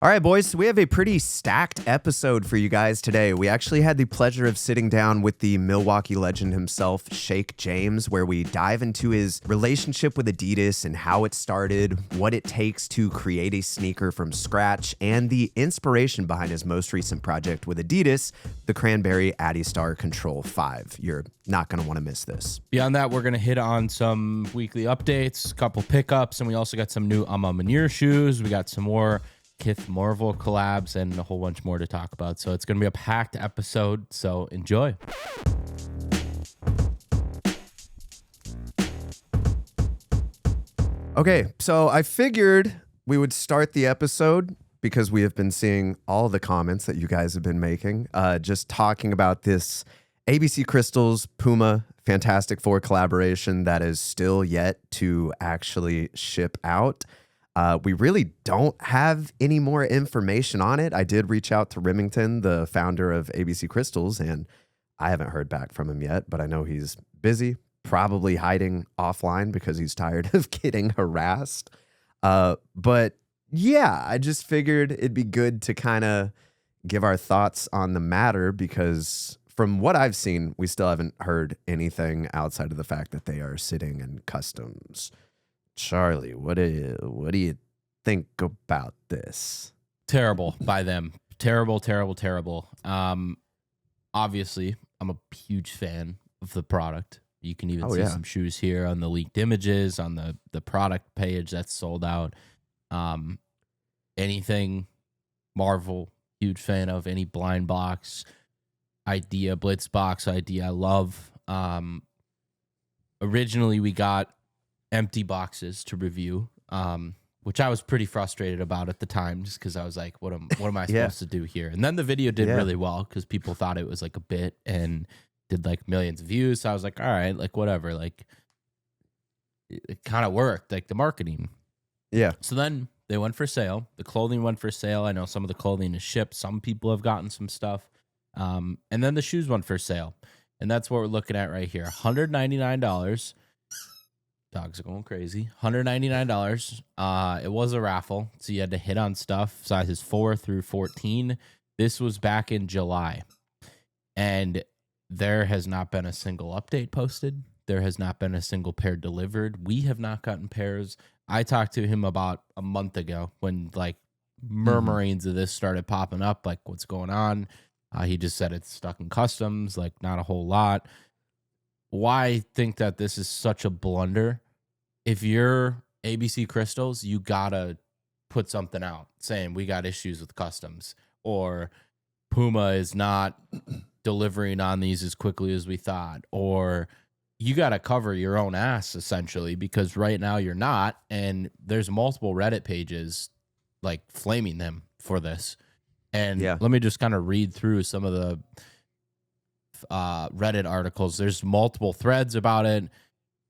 All right, boys, so we have a pretty stacked episode for you guys today. We actually had the pleasure of sitting down with the Milwaukee legend himself, Shake James, where we dive into his relationship with Adidas and how it started, what it takes to create a sneaker from scratch, and the inspiration behind his most recent project with Adidas, the Cranberry Adistar Control 5. You're not going to want to miss this. Beyond that, we're going to hit on some weekly updates, a couple pickups, and we also got some new A Ma Maniere shoes. We got some more KITH Marvel collabs and a whole bunch more to talk about. So it's going to be a packed episode, so enjoy. Okay, so I figured we would start the episode because we have been seeing all the comments that you guys have been making, just talking about this ABC Crystals Puma Fantastic Four collaboration that is still yet to actually ship out. We really don't have any more information on it. I did reach out to Remington, the founder of ABC Crystals, and I haven't heard back from him yet, but I know he's busy, probably hiding offline because he's tired of getting harassed. But yeah, I just figured it'd be good to kind of give our thoughts on the matter because from what I've seen, we still haven't heard anything outside of the fact that they are sitting in customs. Charlie, what do you think about this? Terrible by them. Terrible. Obviously, I'm a huge fan of the product. You can even see some shoes here on the leaked images on the product page that's sold out. Anything Marvel, huge fan of. Any blind box idea, blitz box idea, I love. Originally, we got empty boxes to review, which I was pretty frustrated about at the time, just because I was like, what am I supposed to do here? And then the video did really well because people thought it was like a bit and did like millions of views. So I was like, all right, like whatever, like it kind of worked, like the marketing. Yeah. So then they went for sale. The clothing went for sale. I know some of the clothing is shipped. Some people have gotten some stuff. And then the shoes went for sale. And that's what we're looking at right here. $199. Dogs are going crazy. $199. It was a raffle, so you had to hit on stuff sizes 4 through 14. This was back in July, and there has not been a single update posted. There has not been a single pair delivered. We have not gotten pairs. I talked to him about a month ago when like murmurings of this started popping up, like what's going on. He just said it's stuck in customs, like not a whole lot. Why I think that this is such a blunder. If you're ABC Crystals, you gotta put something out saying we got issues with customs, or Puma is not delivering on these as quickly as we thought, or you gotta cover your own ass essentially, because right now you're not, and there's multiple Reddit pages like flaming them for this. And let me just kind of read through some of the Reddit articles. There's multiple threads about it.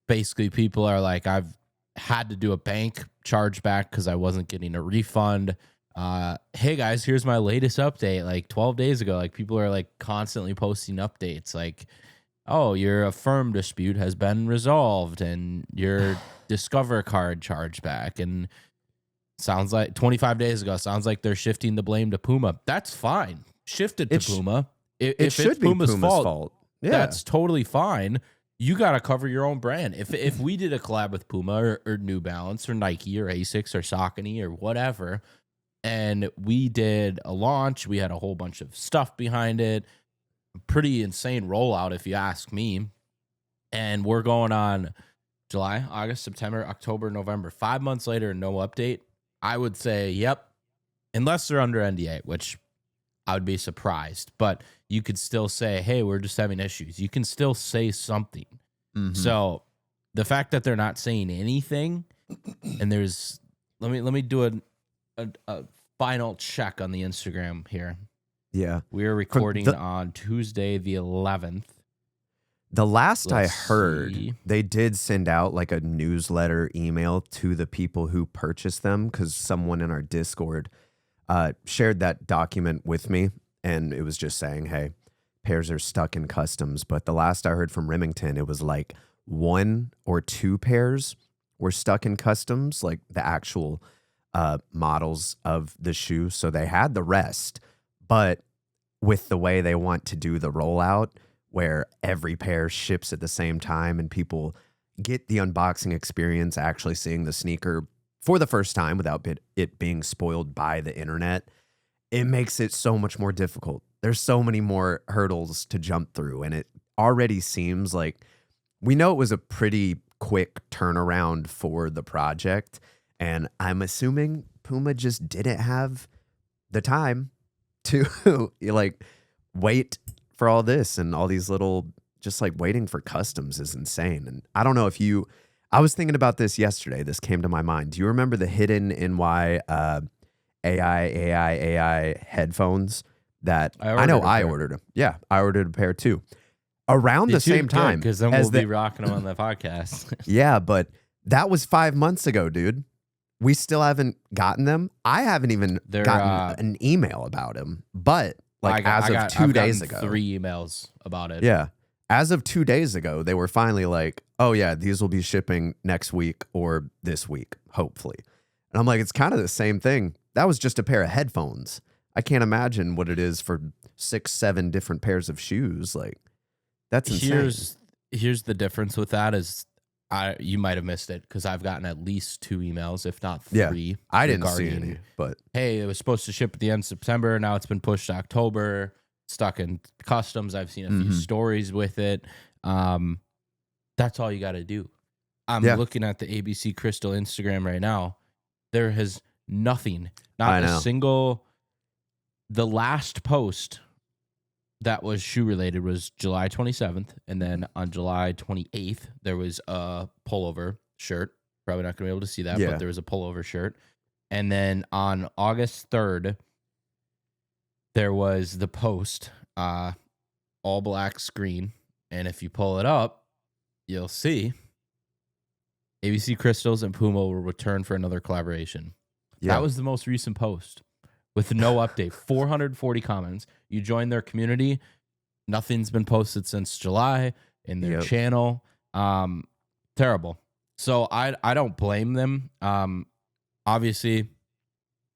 Basically, people are like, I've had to do a bank chargeback because I wasn't getting a refund. Hey guys, here's my latest update, like 12 days ago. Like people are like constantly posting updates like, oh, your Affirm dispute has been resolved and your Discover card chargeback. And sounds like 25 days ago, sounds like they're shifting the blame to Puma. That's fine. Shift it to Puma. If should it's be Puma's fault, Yeah. that's totally fine. You got to cover your own brand. If we did a collab with Puma or New Balance or Nike or ASICS or Saucony or whatever, and we did a launch, we had a whole bunch of stuff behind it, pretty insane rollout if you ask me, and we're going on July, August, September, October, November, 5 months later, no update, I would say, yep, unless they're under NDA, which I would be surprised, but you could still say, hey, we're just having issues. You can still say something. So the fact that they're not saying anything, and there's, let me do a final check on the Instagram here. Yeah. We're recording on Tuesday, the 11th. The last I heard, they did send out like a newsletter email to the people who purchased them because someone in our Discord shared that document with me, and it was just saying, hey, pairs are stuck in customs. But the last I heard from Remington, it was like 1 or 2 pairs were stuck in customs, like the actual models of the shoe. So they had the rest, but with the way they want to do the rollout, where every pair ships at the same time and people get the unboxing experience, actually seeing the sneaker for the first time without it being spoiled by the internet, it makes it so much more difficult. There's so many more hurdles to jump through, and it already seems like we know it was a pretty quick turnaround for the project, and I'm assuming Puma just didn't have the time to like wait for all this, and all these little, just like waiting for customs is insane. And I don't know if I was thinking about this yesterday. This came to my mind. Do you remember the Hidden NY AI headphones that I know I ordered them? Yeah, I ordered a pair too. Around the same time. Because then we'll be rocking them on the podcast. Yeah, but that was 5 months ago, dude. We still haven't gotten them. I haven't even gotten an email about them. But like I've 2 days ago. 3 emails about it. Yeah. As of 2 days ago, they were finally like, oh yeah, these will be shipping next week or this week, hopefully. And I'm like, it's kind of the same thing. That was just a pair of headphones. I can't imagine what it is for 6, 7 different pairs of shoes. Like, that's insane. Here's the difference with that is you might have missed it because I've gotten at least 2 emails, if not 3. Yeah, I didn't see any, but hey, it was supposed to ship at the end of September. Now it's been pushed to October. Stuck in customs. I've seen a few stories with it. That's all you got to do. I'm looking at the ABC Crystal Instagram right now. There has nothing, not a single. The last post that was shoe related was July 27th. And then on July 28th, there was a pullover shirt. Probably not going to be able to see that, but there was a pullover shirt. And then on August 3rd, there was the post, all black screen. And if you pull it up, you'll see ABC Crystals and Puma will return for another collaboration. Yeah. That was the most recent post with no update. 440 comments. You join their community. Nothing's been posted since July in their channel. Terrible. So I don't blame them. Obviously,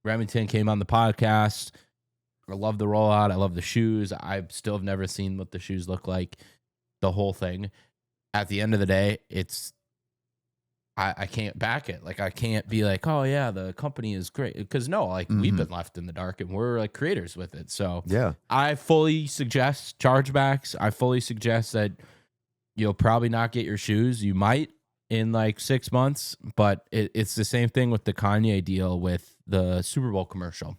Remington came on the podcast. I love the rollout. I love the shoes. I still have never seen what the shoes look like. The whole thing. At the end of the day, I can't back it. Like, I can't be like, oh yeah, the company is great. Because no, like we've been left in the dark and we're like creators with it. So yeah, I fully suggest chargebacks. I fully suggest that you'll probably not get your shoes. You might in like 6 months, but it's the same thing with the Kanye deal with the Super Bowl commercial.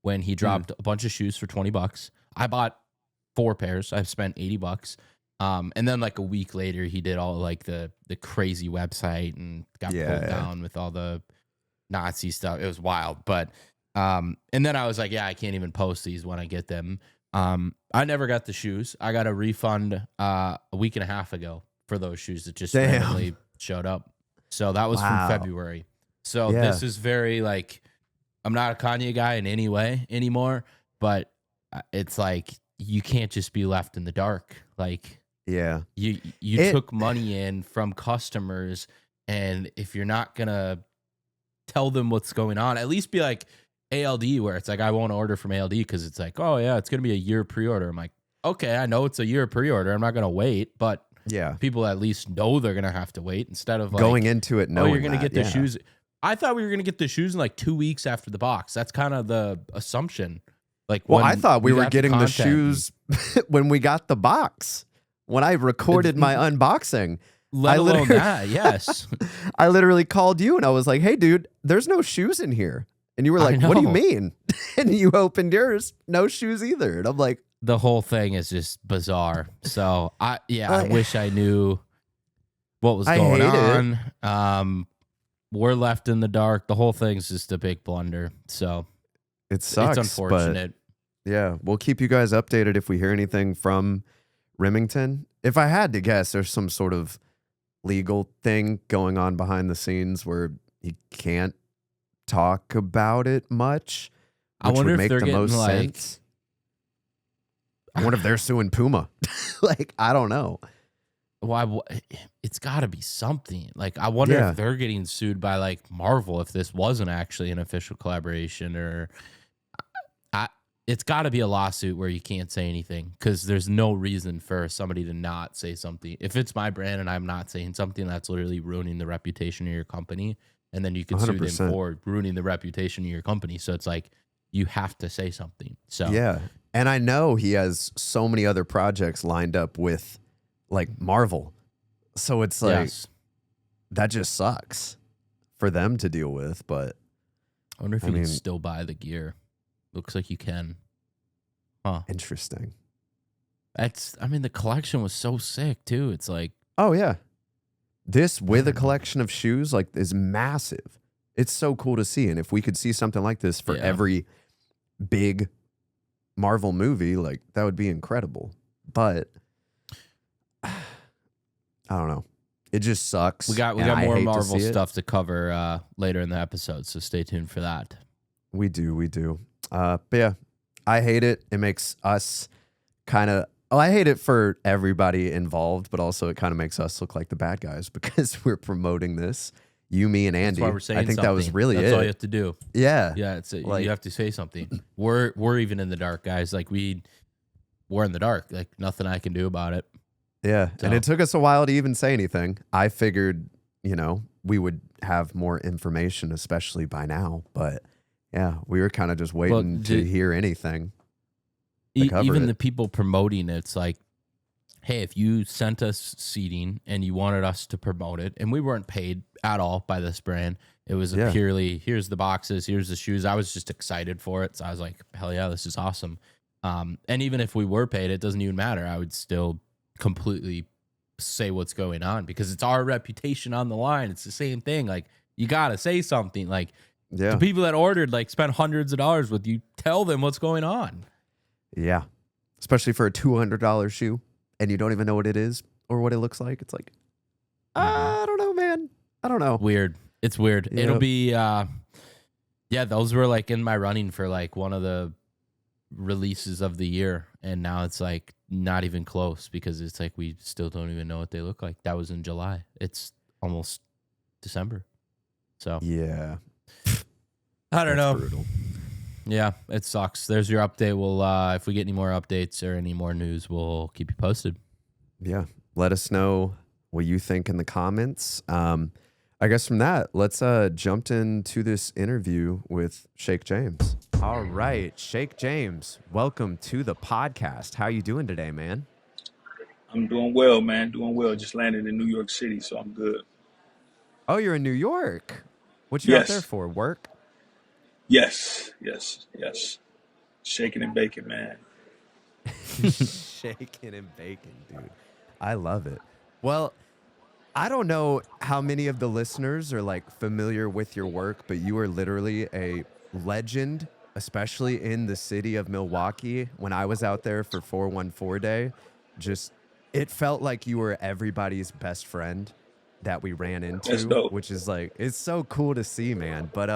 When he dropped a bunch of shoes for $20. I bought 4 pairs. I've spent $80. And then like a week later, he did all like the crazy website and got pulled down with all the Nazi stuff. It was wild. But and then I was like, yeah, I can't even post these when I get them. I never got the shoes. I got a refund a week and a half ago for those shoes that just randomly showed up. So that was from February. So this is very like, I'm not a Kanye guy in any way anymore, but it's like you can't just be left in the dark. Like, you took money in from customers, and if you're not gonna tell them what's going on, at least be like ALD, where it's like I won't order from ALD because it's like, oh yeah, it's gonna be a year pre-order. I'm like, okay, I know it's a year pre-order. I'm not gonna wait, but people at least know they're gonna have to wait instead of like, going into it knowing you're gonna get the shoes. I thought we were going to get the shoes in like 2 weeks after the box. That's kind of the assumption. Like, well, I thought we were getting the shoes when we got the box. When I recorded my unboxing, let alone that, yes. I literally called you and I was like, hey, dude, there's no shoes in here. And you were like, what do you mean? And you opened yours, no shoes either. And I'm like, the whole thing is just bizarre. So, I wish I knew what was going on. We're left in the dark. The whole thing's just a big blunder. So it sucks. It's unfortunate. Yeah, we'll keep you guys updated if we hear anything from Remington. If I had to guess, there's some sort of legal thing going on behind the scenes where he can't talk about it much, which would make the most sense. I wonder if they're suing Puma. Like, I don't know. why? It's got to be something. Like, I wonder Yeah, if they're getting sued by like Marvel if this wasn't actually an official collaboration, or I. It's got to be a lawsuit where you can't say anything because there's no reason for somebody to not say something. If it's my brand and I'm not saying something, that's literally ruining the reputation of your company, and then you could sue them 100%. for ruining the reputation of your company. So it's like you have to say something. So Yeah. And I know he has so many other projects lined up with like Marvel. So it's like yes, that just sucks for them to deal with, but I wonder if I you can mean, still buy the gear. Looks like you can. Huh. interesting. I mean, the collection was so sick too. It's like, Oh yeah. This I with a don't know. collection of shoes like is massive. It's so cool to see. And if we could see something like this for Yeah. every big Marvel movie, like that would be incredible. But I don't know. It just sucks. We got and I more hate to Marvel see it. stuff to cover later in the episode, so stay tuned for that. We do. But yeah, I hate it. It makes us kind of. Oh, I hate it for everybody involved, but also it kind of makes us look like the bad guys because we're promoting this. You, me, and That's Andy. why we're saying I think something. that was really That's all you it. have to do. Yeah. Yeah, it's Like, you have to say something. We're even in the dark, guys. Like we're in the dark. Like nothing I can do about it. yeah. And So- it took us a while to even say anything. I figured, we would have more information, especially by now. But yeah, we were kind of just waiting to hear anything. cover Even it. the people promoting it's like, hey, if you sent us seating and you wanted us to promote it, and we weren't paid at all by this brand, it was Yeah. purely here's the boxes, here's the shoes. I was just excited for it, so I was like, hell yeah, this is awesome. And even if we were paid, it doesn't even matter. I would still completely say what's going on because it's our reputation on the line. It's the same thing. Like, you gotta say something. Like, Yeah. the people that ordered, like, spent hundreds of dollars with you, tell them what's going on. Yeah. Especially for a $200 shoe and you don't even know what it is or what it looks like. It's like, I don't know, man. I don't know. Weird. It's weird. Yep. It'll be yeah, those were like in my running for like one of the releases of the year, and now it's like not even close because it's like we still don't even know what they look like. That was in July. It's almost December. So Yeah. I don't That's know. brutal. Yeah, it sucks. There's your update. We'll if we get any more updates or any more news, we'll keep you posted. Yeah. Let us know what you think in the comments. I guess from that, let's jump into this interview with Shake James. All right, Shake James, welcome to the podcast. How you doing today, man? I'm doing well, man. Doing well. Just landed in New York City, so I'm good. Oh, you're in New York. What you out there Yes, for? Work? yes. Shaking and baking, man. Shaking and baking, dude. I love it. Well, I don't know how many of the listeners are like familiar with your work, but you are literally a legend, especially in the city of Milwaukee. When I was out there for 414 Day, just it felt like you were everybody's best friend that we ran That's into, dope. which is like it's so cool to see, man. But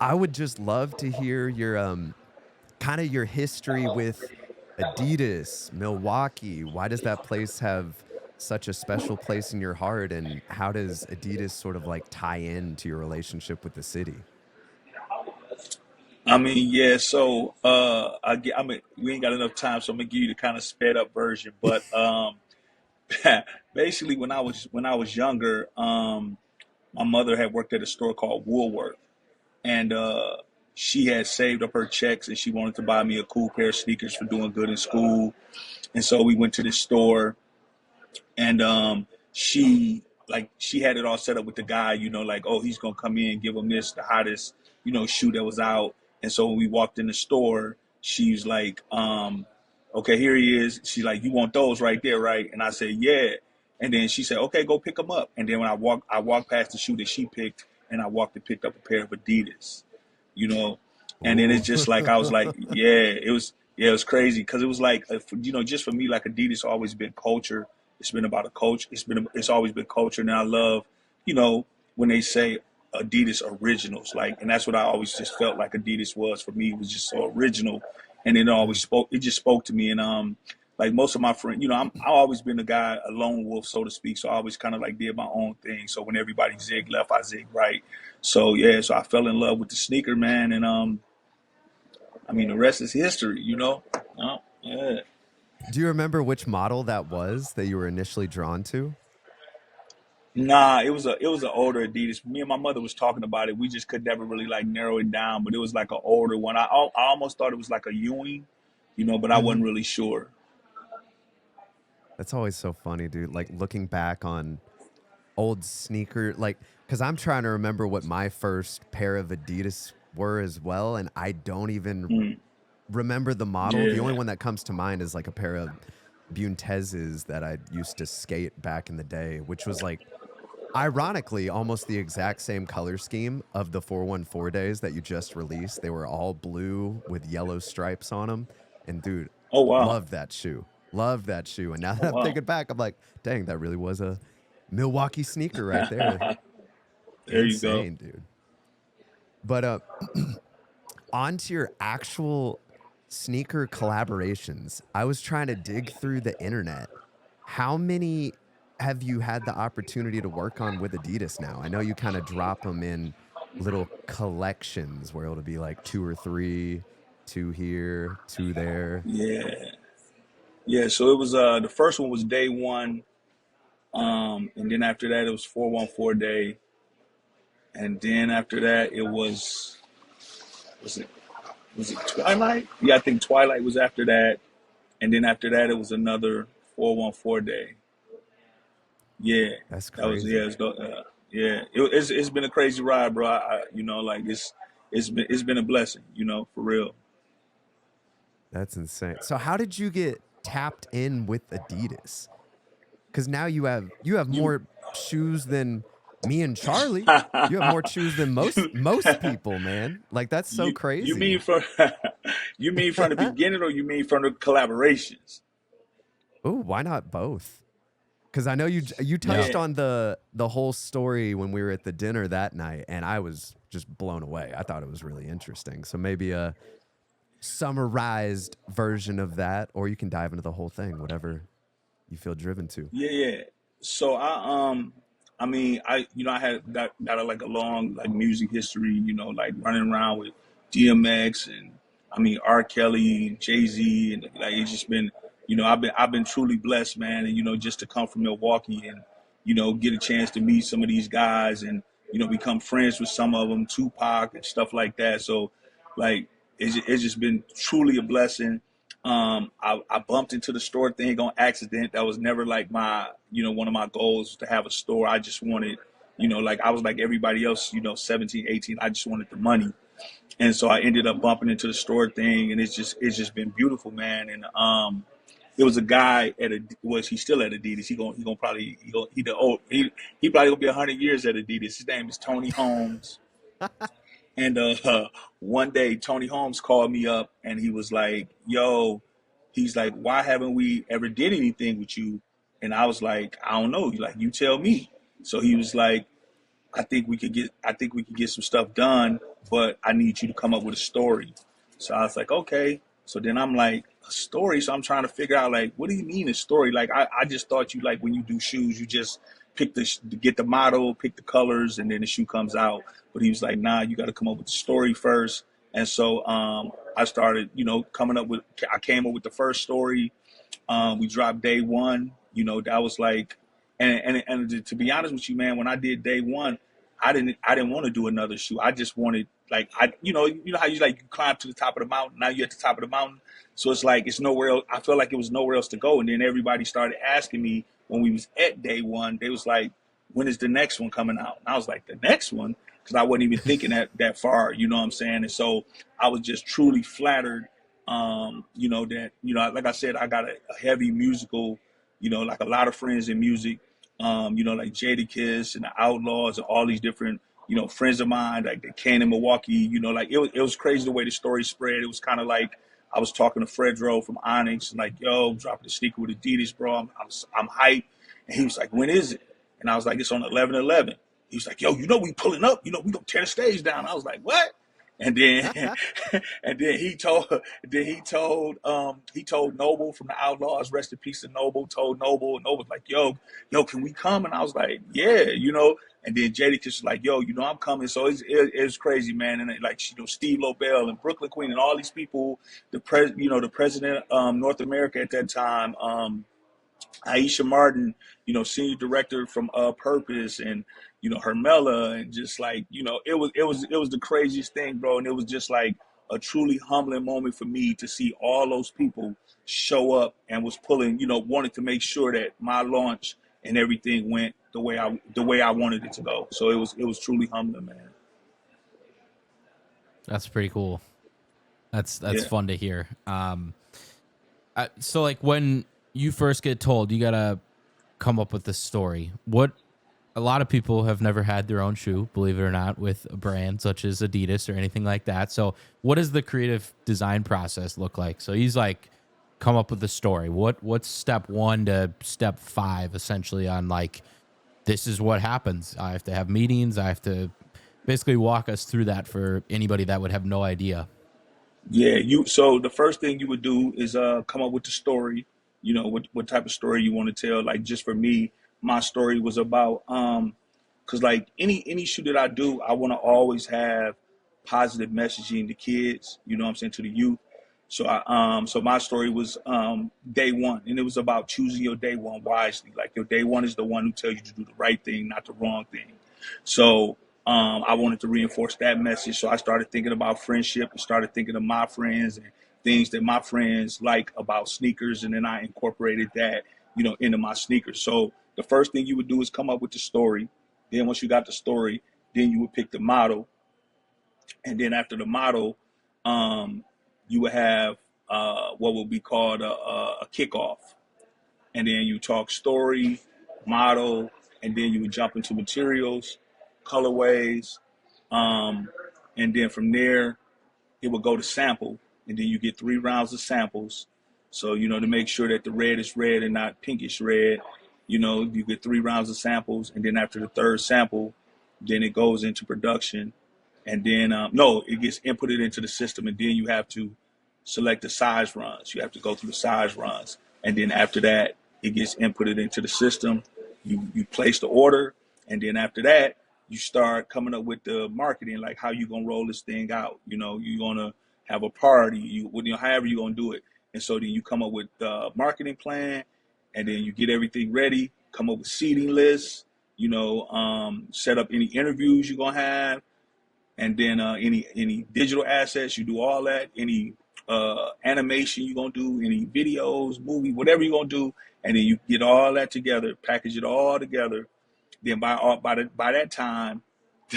I would just love to hear your kind of your history with Adidas, Milwaukee. Why does that place have such a special place in your heart? And how does Adidas sort of like tie into your relationship with the city? I mean, yeah. So, I mean, we ain't got enough time, so I'm gonna give you the kind of sped up version. But basically, when I was younger, my mother had worked at a store called Woolworth, and she had saved up her checks, and she wanted to buy me a cool pair of sneakers for doing good in school. And so we went to the store, and she had it all set up with the guy, like, oh, he's gonna come in, give him this, the hottest, shoe that was out. And so when we walked in the store, she's like, okay, here he is. She's like, you want those right there, right? And I said, yeah. And then she said, okay, go pick them up. And then when I walked past the shoe that she picked, and I walked and picked up a pair of Adidas, you know. And then Ooh. it's just like I was like, it was crazy because it was like, just for me, like Adidas always been culture. It's been about a coach. It's always been culture, and I love, when they say Adidas originals, like, and that's what I always just felt like Adidas was for me. It was just so original, and it always Mm. spoke. It just spoke to me, and like most of my friends, I've always been a lone wolf, so to speak. So I always kind of like did my own thing. So when everybody zig left, I zig right. So yeah, so I fell in love with the sneaker, man, and I mean the rest is history, Yeah. Do you remember which model that was that you were initially drawn to? Nah, it was an older Adidas. Me and my mother was talking about it. We just could never really like narrow it down, but it was like an older one. I almost thought it was like a Ewing, but I Hmm. wasn't really sure. That's always so funny, dude. Like looking back on old sneaker, like, because I'm trying to remember what my first pair of Adidas were as well, and I don't even Mm, remember the model. The only yeah. one that comes to mind is like a pair of Buntez's that I used to skate back in the day, which was like ironically almost the exact same color scheme of the 414 days that you just released. They were all blue with yellow stripes on them. And dude, Oh wow. love that shoe. Love that shoe. And now Oh that I'm wow. thinking back, I'm like, dang, that really was a Milwaukee sneaker right there. There you go. Insane, dude. But onto your actual sneaker collaborations. I was trying to dig through the internet. How many have you had the opportunity to work on with Adidas now? I know you kind of drop them in little collections where it'll be like two or three, two here, two there. Yeah. Yeah. So it was the first one was day one. And then after that it was 414 day. And then after that it was it was it Twilight? Yeah, I think Twilight was after that. And then after that it was another 414 day. Yeah. That's That was yeah, crazy. yeah. It's been a crazy ride, bro. Like it's been a blessing, for real. That's insane. So how did you get tapped in with Adidas? Because now you have You more shoes than me and Charlie. You have more shoes than most people, man. Like that's so you mean crazy. from you mean from the beginning or you mean from the collaborations? Oh, why not both? Because I know you touched Yeah. on the whole story when we were at the dinner that night, and I was just blown away. I thought it was really interesting. So maybe a summarized version of that, or you can dive into the whole thing, whatever you feel driven to. Yeah, yeah. So I mean I had got like a long like music history, like running around with DMX and I mean R. Kelly, Jay-Z, and like it's just been, I've been truly blessed, man, and just to come from Milwaukee and get a chance to meet some of these guys and become friends with some of them, Tupac and stuff like that. So like it's just been truly a blessing. I bumped into the store thing on accident. That was never like one of my goals to have a store. I just wanted, like I was like everybody else, 17, 18. I just wanted the money. And so I ended up bumping into the store thing and it's just been beautiful, man. And there was a guy he's still at Adidas. He gonna probably he probably gonna be 100 years at Adidas. His name is Tony Holmes. And one day Tony Holmes called me up and he was like, "Yo," he's like, "Why haven't we ever did anything with you?" And I was like, "I don't know." He's like, "You tell me." So he was like, I think we could get some stuff done, but I need you to come up with a story." So I was like, okay. So then I'm like, a story. So I'm trying to figure out like, what do you mean a story? Like I just thought you like when you do shoes, you just get the model, pick the colors, and then the shoe comes out. But he was like, nah, you got to come up with the story first. And so I started, I came up with the first story. We dropped day one. That was like, and to be honest with you, man, when I did day one, I didn't want to do another shoe. I just wanted like how you like you climb to the top of the mountain. Now you're at the top of the mountain, so it's like it's nowhere else. I felt like it was nowhere else to go. And then everybody started asking me when we was at day one. They was like, "When is the next one coming out?" And I was like, "The next one," because I wasn't even thinking that far. You know what I'm saying? And so I was just truly flattered. That like I said, I got a heavy musical. Like a lot of friends in music. Like Jadakiss and the Outlaws and all these different, friends of mine, like they came in Milwaukee, like it was crazy the way the story spread. It was kind of like I was talking to Fredro from Onyx and like, yo, I'm dropping the sneaker with Adidas, bro. I'm hyped. And he was like, when is it? And I was like, it's on 11/11. He was like, yo, we pulling up, we gonna tear the stage down. I was like, what? And then and then he told Noble from the Outlaws, rest in peace to Noble, told Noble, and Noble's like, yo, can we come? And I was like, yeah, and then Jadakiss was like, yo, I'm coming. So it's crazy, man. And like, Steve Lobel and Brooklyn Queen and all these people, the president North America at that time, Aisha Martin, senior director from Purpose, and Hermela, and just like, it was the craziest thing, bro. And it was just like a truly humbling moment for me to see all those people show up and was pulling, wanted to make sure that my launch and everything went the way I wanted it to go. So it was truly humbling, man. That's pretty cool. That's Yeah. fun to hear. So like when you first get told you gotta come up with this story, what a lot of people have never had their own shoe, believe it or not, with a brand such as Adidas or anything like that. So what does the creative design process look like? So he's like, come up with the story. What's step 1 to step 5 essentially on like, this is what happens. I have to have meetings. I have to basically walk us through that for anybody that would have no idea. Yeah, so the first thing you would do is come up with the story, what type of story you want to tell. Like, just for me, my story was about because like any shoot that I do, I want to always have positive messaging to kids, what I'm saying, to the youth. So so my story was day one, and it was about choosing your day one wisely. Like, your day one is the one who tells you to do the right thing, not the wrong thing. So I wanted to reinforce that message. So I started thinking about friendship and started thinking of my friends and things that my friends like about sneakers. And then I incorporated that, into my sneakers. So the first thing you would do is come up with the story. Then once you got the story, then you would pick the model. And then after the model, you would have what would be called a kickoff. And then you talk story, model, and then you would jump into materials, colorways, and then from there it would go to sample, and then you get 3 rounds of samples. So to make sure that the red is red and not pinkish red, you get 3 rounds of samples, and then after the third sample, then it goes into production, and then it gets inputted into the system, and then you have to select the size runs. You have to go through the size runs, and then after that, it gets inputted into the system. You place the order, and then after that, you start coming up with the marketing, like how you gonna roll this thing out. You're gonna have a party, however you're gonna do it. And so then you come up with the marketing plan, and then you get everything ready, come up with seating lists, set up any interviews you're gonna have, and then any digital assets, you do all that, any animation you're gonna do, any videos, movie, whatever you're gonna do, and then you get all that together, package it all together. Then by that time,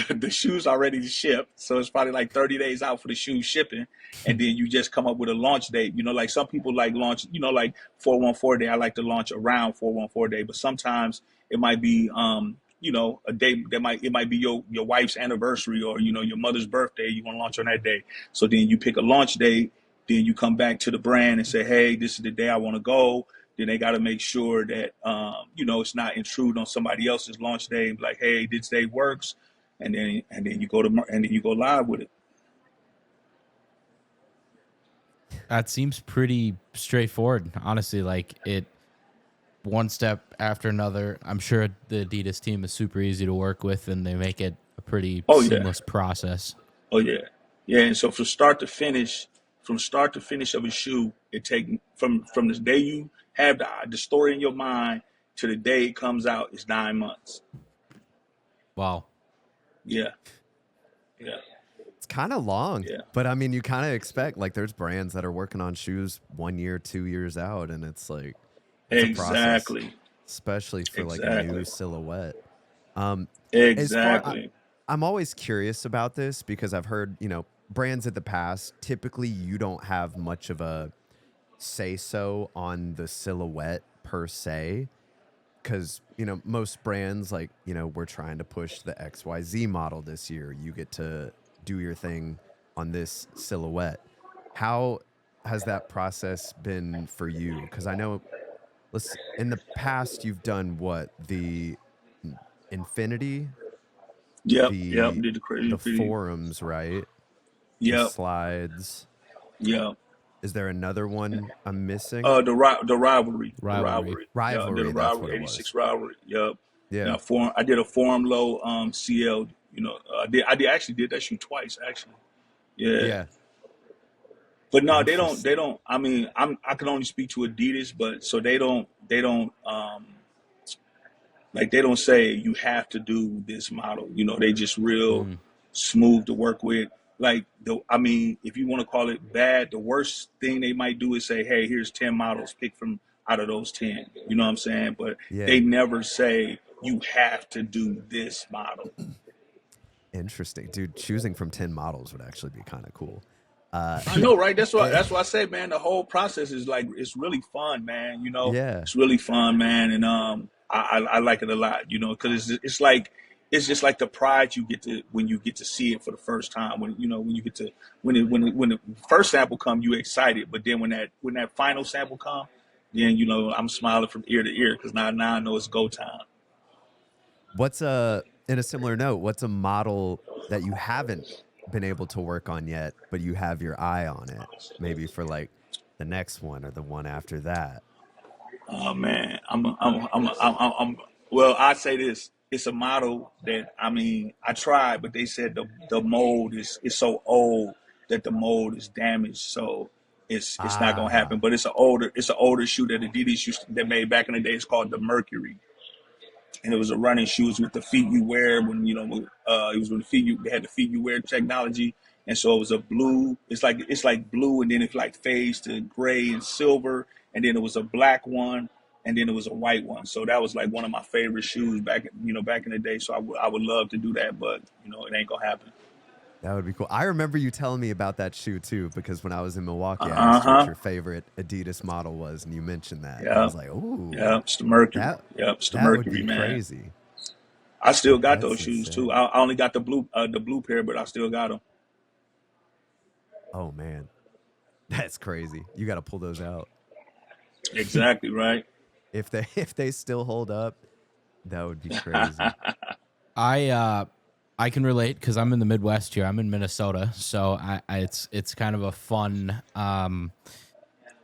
the shoes are ready to ship. So it's probably like 30 days out for the shoes shipping. And then you just come up with a launch date. Like some people like launch, like 414 day. I like to launch around 414 day, but sometimes it might be, a day that it might be your wife's anniversary, or, your mother's birthday. You want to launch on that day. So then you pick a launch date. Then you come back to the brand and say, hey, this is the day I want to go. Then they got to make sure that, it's not intrude on somebody else's launch day. Like, hey, this day works. And then you go live with it. That seems pretty straightforward, honestly. Like, it one step after another. I'm sure the Adidas team is super easy to work with, and they make it a pretty seamless process. Oh yeah. Yeah. And so from start to finish of a shoe, it take from the day you have the story in your mind to the day it comes out is 9 months. Wow. Yeah. Yeah. It's kind of long, Yeah. but I mean, you kind of expect, like, there's brands that are working on shoes 1 year, 2 years out, and it's like, it's a process, especially for like a new silhouette. Exactly. I'm always curious about this because I've heard, brands in the past, typically you don't have much of a say so on the silhouette per se. Because, most brands, like, we're trying to push the XYZ model this year. You get to do your thing on this silhouette. How has that process been for you? Because I know in the past you've done the Infinity? Yep. The Did the crazy forums, right? Yep. slides. Yep. Is there another one I'm missing? The rivalry. The Rivalry. rivalry. Yeah, I Rivalry, did a that's what rivalry, it 86 was. rivalry. Yep. Yeah. Yeah, I did a forum low CL, you know, actually did that shoe twice actually. Yeah. Yeah. But no, Interesting. they don't I mean, I can only speak to Adidas, but so they don't like they don't say you have to do this model. You know, they just real Mm. smooth to work with. Like I mean, if you want to call it bad, the worst thing they might do is say, "Hey, here's 10 models. Pick from out of those 10." You know what I'm saying? But Yeah. they never say you have to do this model. Interesting. Dude, choosing from 10 models would actually be kind of cool. I know, right? That's why I say, man, the whole process is like it's really fun, man. You know, Yeah. it's really fun, man, and I like it a lot. You know, because it's like it's just like the pride you get to when you get to see it for the first time. When you know when you get to when the first sample come, you excited, but then when that final sample come, then you know I'm smiling from ear to ear because now I know it's go time. What's in a similar note, what's a model that you haven't been able to work on yet, but you have your eye on it? Maybe for like the next one or the one after that. Oh man, I'm well, I say this. It's a model that I mean I tried, but they said the mold is so old that the mold is damaged, so it's not gonna happen. Ah, But it's an older shoe that Adidas that made back in the day. It's called the Mercury, and it was a running shoes with the feet you wear when you know it was when they had the feet you wear technology, and so it was a blue. It's like blue, and then it like fades to gray and silver, and then it was a black one, and then it was a white one. So that was like one of my favorite shoes back in the day. So I would love to do that, but you know it ain't gonna happen. that would be cool. I remember you telling me about that shoe too, because when I was in Milwaukee, I Uh asked you what huh. your favorite Adidas model was, and you mentioned that. And I Yeah. was like, ooh, Yeah. It's the Mercury. that Yeah. It's the that would Mercury, be man. crazy. I still got those That's shoes too. insane. I only got the blue pair, but I still got them. Oh man, that's crazy. You got to pull those out. Exactly right. If they still hold up, that would be crazy. I can relate because I'm in the Midwest here. I'm in Minnesota, so it's kind of a fun.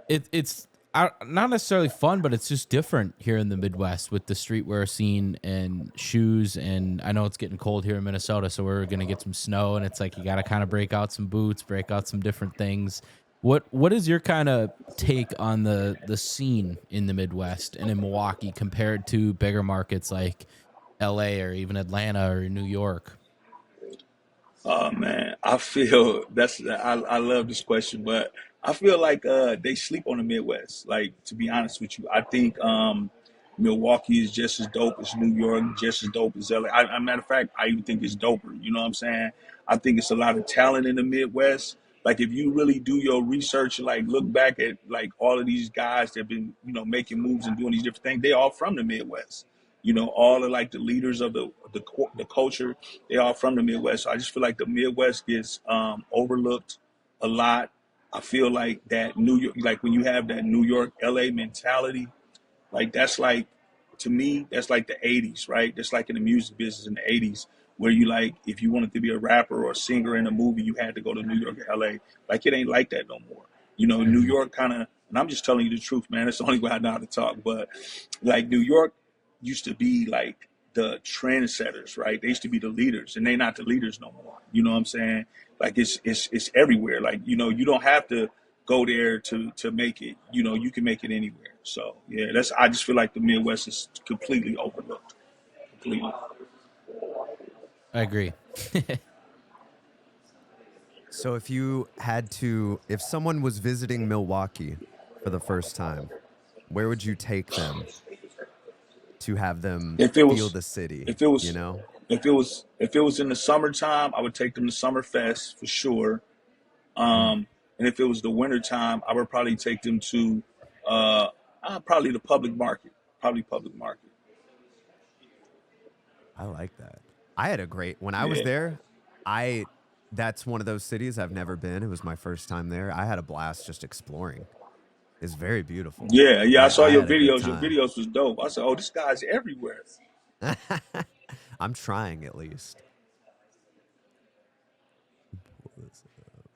It's not necessarily fun, but it's just different here in the Midwest with the streetwear scene and shoes. And I know it's getting cold here in Minnesota, so we're gonna get some snow, and it's like you got to kind of break out some boots, break out some different things. What is your kind of take on the scene in the Midwest and in Milwaukee compared to bigger markets like LA or even Atlanta or New York? Oh man, I feel I love this question, but I feel like they sleep on the Midwest. Like to be honest with you, I think Milwaukee is just as dope as New York, just as dope as LA. Matter of fact, I even think it's doper. You know what I'm saying? I think it's a lot of talent in the Midwest. Like if you really do your research, like look back at like all of these guys that have been making moves and doing these different things, they all from the Midwest. You know, all of like the leaders of the culture, they are from the Midwest. So I just feel like the Midwest gets overlooked a lot. I feel like that New York, like when you have that New York, LA mentality, like that's like to me, that's like the '80s, right? That's like in the music business in the '80s, where you like if you wanted to be a rapper or a singer in a movie, you had to go to New York or LA. Like it ain't like that no more. You know, New Hmm. York kind of, and I'm just telling you the truth, man. It's the only way I know how to talk. But like New York used to be like the trendsetters, right? They used to be the leaders, and they're not the leaders no more. You know what I'm saying? Like it's everywhere. Like you don't have to go there to make it. You know, you can make it anywhere. So yeah, I just feel like the Midwest is completely overlooked. Completely. I agree. So if someone was visiting Milwaukee for the first time, where would you take them to have them If it feel was the city, if it you was know? if it was in the summertime, I would take them to Summerfest for sure. Mm, And if it was the winter time, I would probably take them to uh, probably the public market. Probably public market. I like that. I had a great when I was Yeah. there, I that's one of those cities I've never been. It was my first time there. I had a blast just exploring. It's very beautiful. Yeah, yeah, I saw I your had a good videos. Your time. videos was dope. I said, "Oh, this guy's everywhere." I'm trying at least. Pull this up.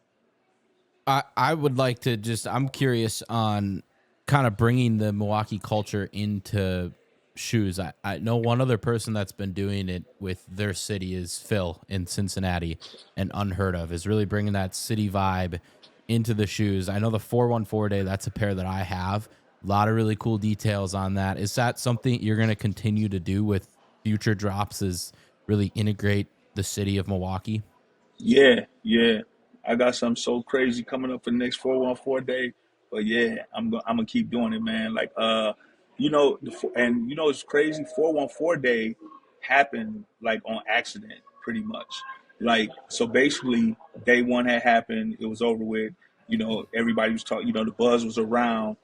I would like to I'm curious on kind of bringing the Milwaukee culture into shoes. I know one other person that's been doing it with their city is Phil in Cincinnati, and Unheard Of is really bringing that city vibe into the shoes. I know the 414 Day, that's a pair that I have. A lot of really cool details on that. Is that something you're going to continue to do with future drops, is really integrate the city of Milwaukee? Yeah, yeah. I got something so crazy coming up for the next 414 day. But yeah, I'm gonna keep doing it, man. Like and it's crazy. 414 day happened like on accident, pretty much. Like so, basically, day one had happened. It was over with. Everybody was talking. The buzz was around,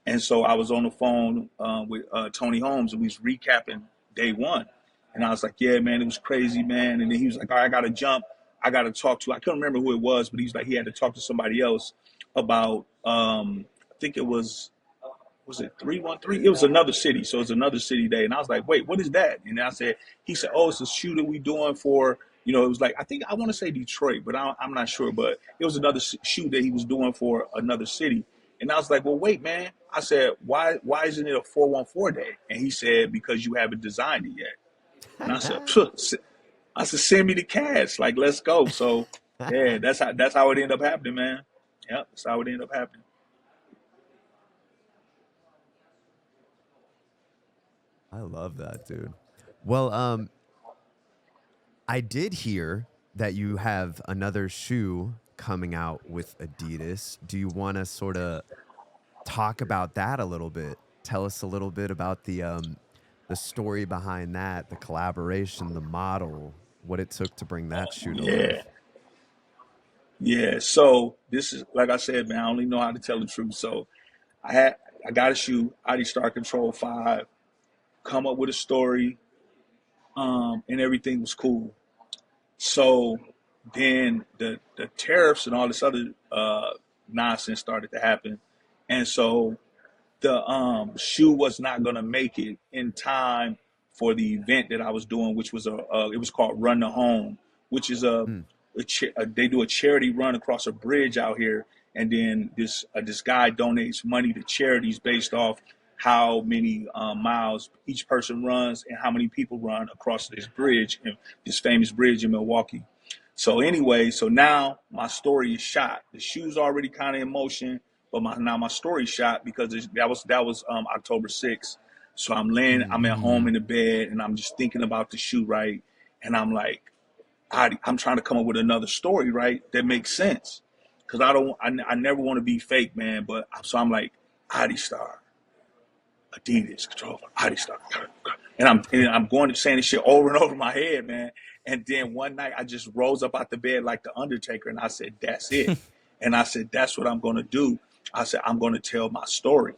and so I was on the phone with Tony Holmes, and we was recapping day one. And I was like, yeah, man, it was crazy, man. And then he was like, all right, I got to jump. I got to talk to, I couldn't remember who it was, but he's like, he had to talk to somebody else about, I think was it 313? It was another city. So it's another city day. And I was like, wait, what is that? And he said, oh, it's a shoot that we doing for, it was like, I want to say Detroit, but I'm not sure. But it was another shoot that he was doing for another city. And I was like, well, wait, man. I said, why isn't it a 414 day? And he said, because you haven't designed it yet. And I said, send me the cash. Like, let's go. So yeah, that's how it ended up happening, man. Yep, that's how it ended up happening. I love that, dude. Well, I did hear that you have another shoe coming out with Adidas. Do you want to sort of talk about that a little bit? Tell us a little bit about the story behind that, the collaboration, the model, what it took to bring that shoe to Yeah. life. Yeah. So this is, like I said, man, I only know how to tell the truth. So I got a shoe, Adistar Control 5, come up with a story, and everything was cool. So then the tariffs and all this other nonsense started to happen. And so the shoe was not gonna make it in time for the event that I was doing, which was it was called Run to Home, which is Mm. they do a charity run across a bridge out here, and then this guy donates money to charities based off how many miles each person runs and how many people run across this bridge, this famous bridge in Milwaukee. So anyway, so now my story is shot. The shoe's already kind of in motion, but now my story shot because that was October 6th. So I'm at home in the bed, and I'm just thinking about the shoe, right? And I'm like, I'm trying to come up with another story, right? That makes sense. Cause I never want to be fake, man. But so I'm like, Adistar, Adidas, Control, Adistar. And I'm going to saying this shit over and over in my head, man. And then one night I just rose up out the bed like the Undertaker, and I said, that's it. And I said, that's what I'm going to do. I said, I'm going to tell my story.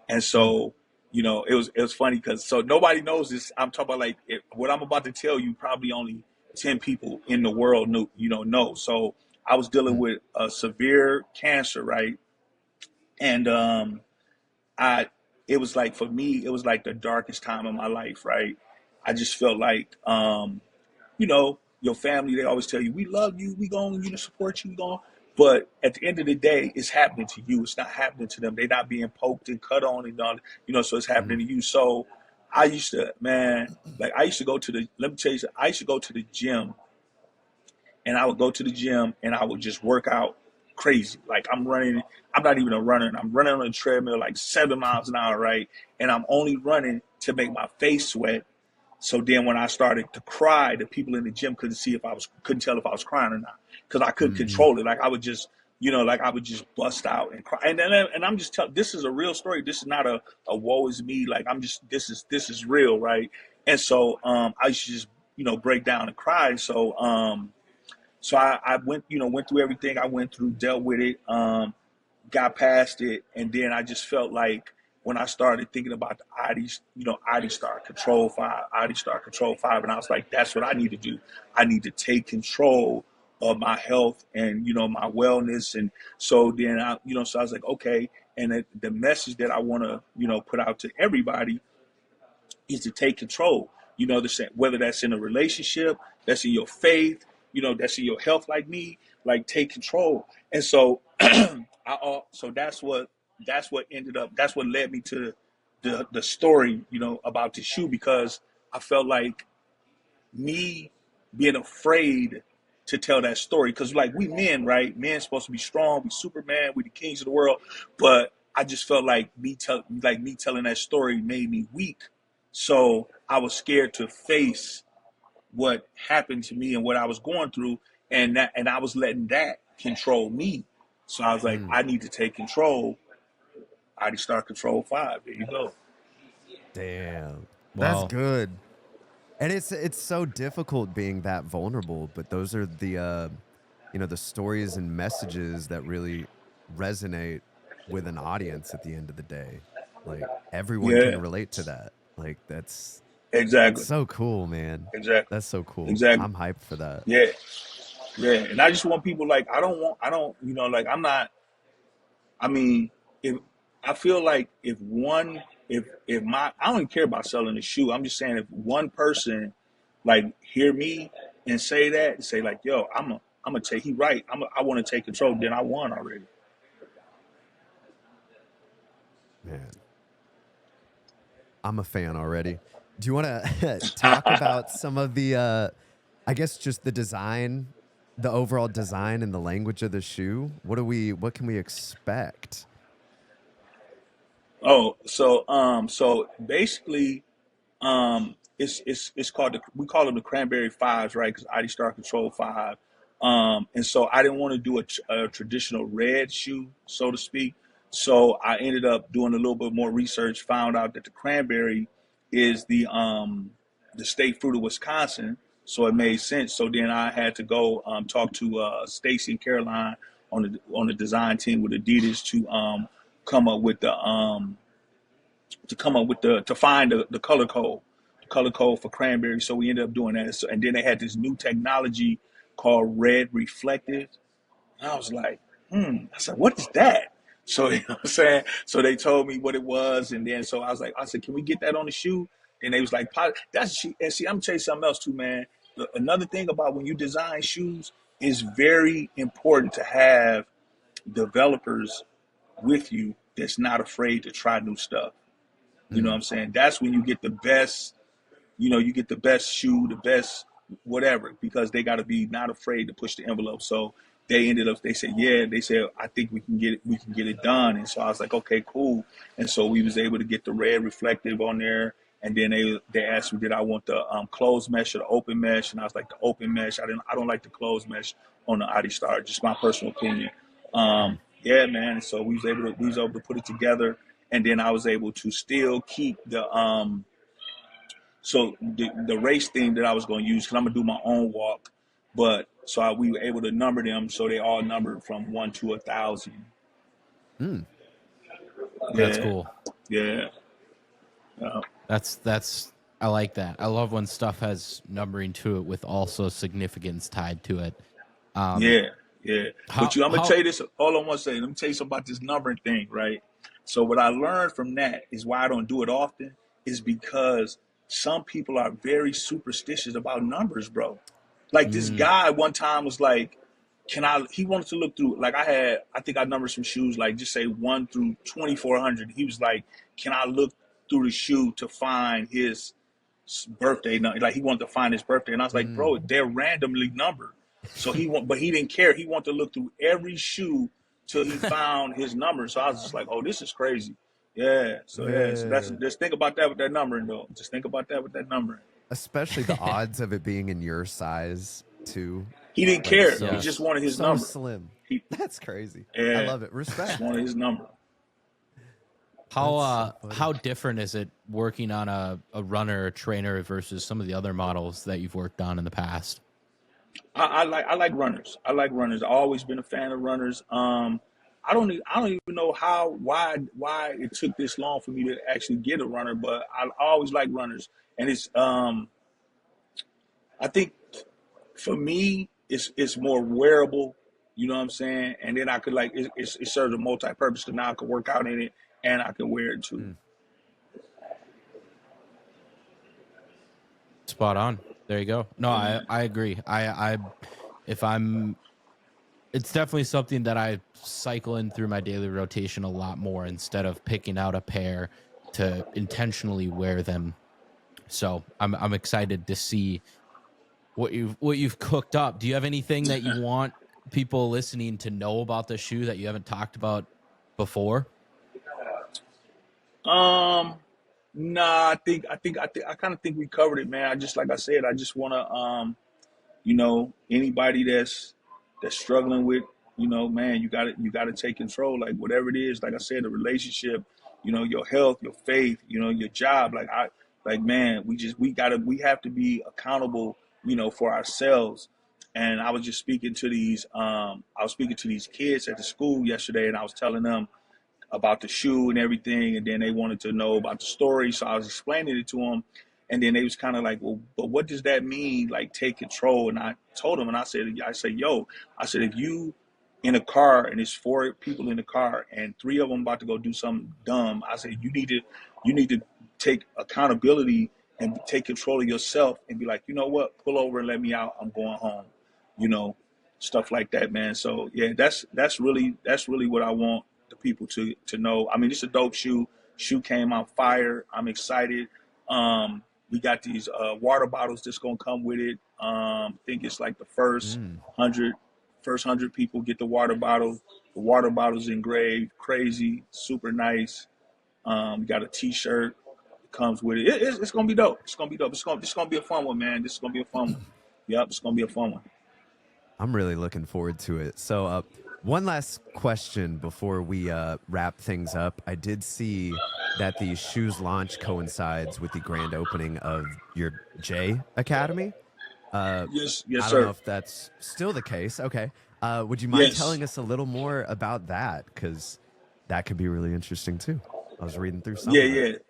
And Mm. so, it was funny because so nobody knows this. I'm talking about like what I'm about to tell you. Probably only 10 people in the world know. So I was dealing Mm. with a severe cancer, right? And I it was like for me, it was like the darkest time of my life, right? I just felt like your family, they always tell you, we love you, we going to support you, we going. But at the end of the day, it's happening to you. It's not happening to them. They're not being poked and cut on and all, so it's happening Mm. to you. So I used to, man, like I used to go to let me tell you, I used to go to the gym, and I would go to the gym and I would just work out crazy. Like I'm running, I'm not even a runner. I'm running on a treadmill like 7 miles an hour, right? And I'm only running to make my face sweat. So then when I started to cry, the people in the gym couldn't tell if I was crying or not because I couldn't Mhm. control it. Like I would just, like I would just bust out and cry. And I'm just telling, this is a real story. This is not a woe is me. Like this is real, right? And so I used to just, break down and cry. So I went through everything I went through, dealt with it, got past it, and then I just felt like when I started thinking about the Adistar Control 5, Adistar Control 5, and I was like, that's what I need to do. I need to take control of my health and my wellness, and so then so I was like, okay, and the message that I want to put out to everybody is to take control. Whether that's in a relationship, that's in your faith, that's in your health like me, like take control. And so so that's what ended up, that's what led me to the story, about the shoe, because I felt like me being afraid to tell that story, because like we men, right? Men supposed to be strong, we Superman, we the kings of the world, but I just felt like me telling that story made me weak. So I was scared to face what happened to me and what I was going through, and I was letting that control me. So I was like, I need to take control. I just start Control 5. There you go. Damn. That's Wow. good. And it's so difficult being that vulnerable, but those are the the stories and messages that really resonate with an audience at the end of the day. Like everyone can Yeah, relate to that. Like that's exactly, so cool, man. exactly, That's so cool. exactly. I'm hyped for that. Yeah, yeah. And I just want people, like, I don't, like, I'm not. I mean, if I feel like if my, I don't even care about selling the shoe. I'm just saying, if one person like hear me and say that, and say like, yo, I'm gonna take, he right. I want to take control. Then I won already. Man, I'm a fan already. Do you want to talk about some of the I guess just the design, the overall design and the language of the shoe? What can we expect? Oh, so basically, it's called we call them the Cranberry Fives, right? Because Adistar Control 5. And so I didn't want to do a traditional red shoe, so to speak. So I ended up doing a little bit more research, found out that the cranberry is the state fruit of Wisconsin, so it made sense. So then I had to go talk to Stacy and Caroline on the design team with Adidas to come up with to find the color code for cranberry. So we ended up doing that. So, and then they had this new technology called red reflective. And I was like, I said, what is that? So you know what I'm saying? So they told me what it was, and then so I said, can we get that on the shoe? And they was like, that's, and see, I'm gonna tell you something else too, man. Another thing about when you design shoes is very important to have developers with you that's not afraid to try new stuff. You know what I'm saying? That's when you get the best, you get the best shoe, the best whatever, because they got to be not afraid to push the envelope. So they said, yeah, they said, I think we can get it done. And so I was like, okay, cool. And so we was able to get the red reflective on there. And then they asked me, did I want the closed mesh or the open mesh? And I was like, the open mesh. I don't like the closed mesh on the Adistar, just my personal opinion. Yeah, man. So we was able to put it together, and then I was able to still keep the race theme that I was going to use, because I'm gonna do my own walk. But we were able to number them, so they all numbered from 1 to 1,000. Mm. That's Yeah, cool. yeah, That's I like that. I love when stuff has numbering to it with also significance tied to it. yeah, yeah. But I'm gonna How tell you this. All I want to say, let me tell you something about this numbering thing, right? So what I learned from that is why I don't do it often, is because some people are very superstitious about numbers, bro. Like this guy one time was like, he wanted to look through, like I think I numbered some shoes, like just say 1 through 2,400. He was like, can I look through the shoe to find his birthday? Like he wanted to find his birthday. And I was like, bro, they're randomly numbered. So but he didn't care. He wanted to look through every shoe till he found his number. So I was just like, oh, this is crazy. Yeah. So yeah. So Man. just think about that with that numbering though. Just think about that with that numbering. Especially the odds of it being in your size too. He didn't Like care. so, He just wanted his so number. slim. He, That's crazy. I yeah, love it. just Respect. wanted his number. how different is it working on a runner or trainer versus some of the other models that you've worked on in the past? I like runners. I like runners. I've always been a fan of runners. I don't even know why it took this long for me to actually get a runner, but I always like runners. And it's I think for me it's more wearable. You know what I'm saying? And then I could like it serves a multi-purpose, because now I could work out in it and I can wear it too. Spot on. There you go. No, I agree. It's definitely something that I cycle in through my daily rotation a lot more instead of picking out a pair to intentionally wear them. So I'm excited to see what you've cooked up. Do you have anything that you want people listening to know about the shoe that you haven't talked about before? Nah, I kind of think we covered it, man. Like I said, I just want to, anybody that's struggling with, man, you gotta take control. Like whatever it is, like I said, the relationship, your health, your faith, your job. Man, we have to be accountable, for ourselves. And I was just speaking to these kids at the school yesterday, and I was telling them about the shoe and everything, and then they wanted to know about the story, so I was explaining it to them, and then they was kind of like, well, but what does that mean, like take control? And I told them, and I said, if you in a car and there's 4 people in the car and 3 of them about to go do something dumb, I said, you need to take accountability and take control of yourself and be like, you know what, pull over and let me out, I'm going home, you know stuff like that, man. So yeah, that's really what I want the people to know. I mean, it's a dope shoe. Shoe came out fire. I'm excited. We got these water bottles that's gonna come with it. I think it's like the first 100 people get the water bottle. The water bottle's engraved, crazy, super nice. We got a T-shirt that comes with it. It's gonna be dope. It's gonna be dope. It's gonna be a fun one, man. This is gonna be a fun one. Yep, it's gonna be a fun one. I'm really looking forward to it. So, one last question before we wrap things up. I did see that the shoes launch coincides with the grand opening of your J Academy. Yes, I don't sir. know if that's still the case. Okay. Would you mind Yes. telling us a little more about that? Because that could be really interesting too. I was reading through some of it.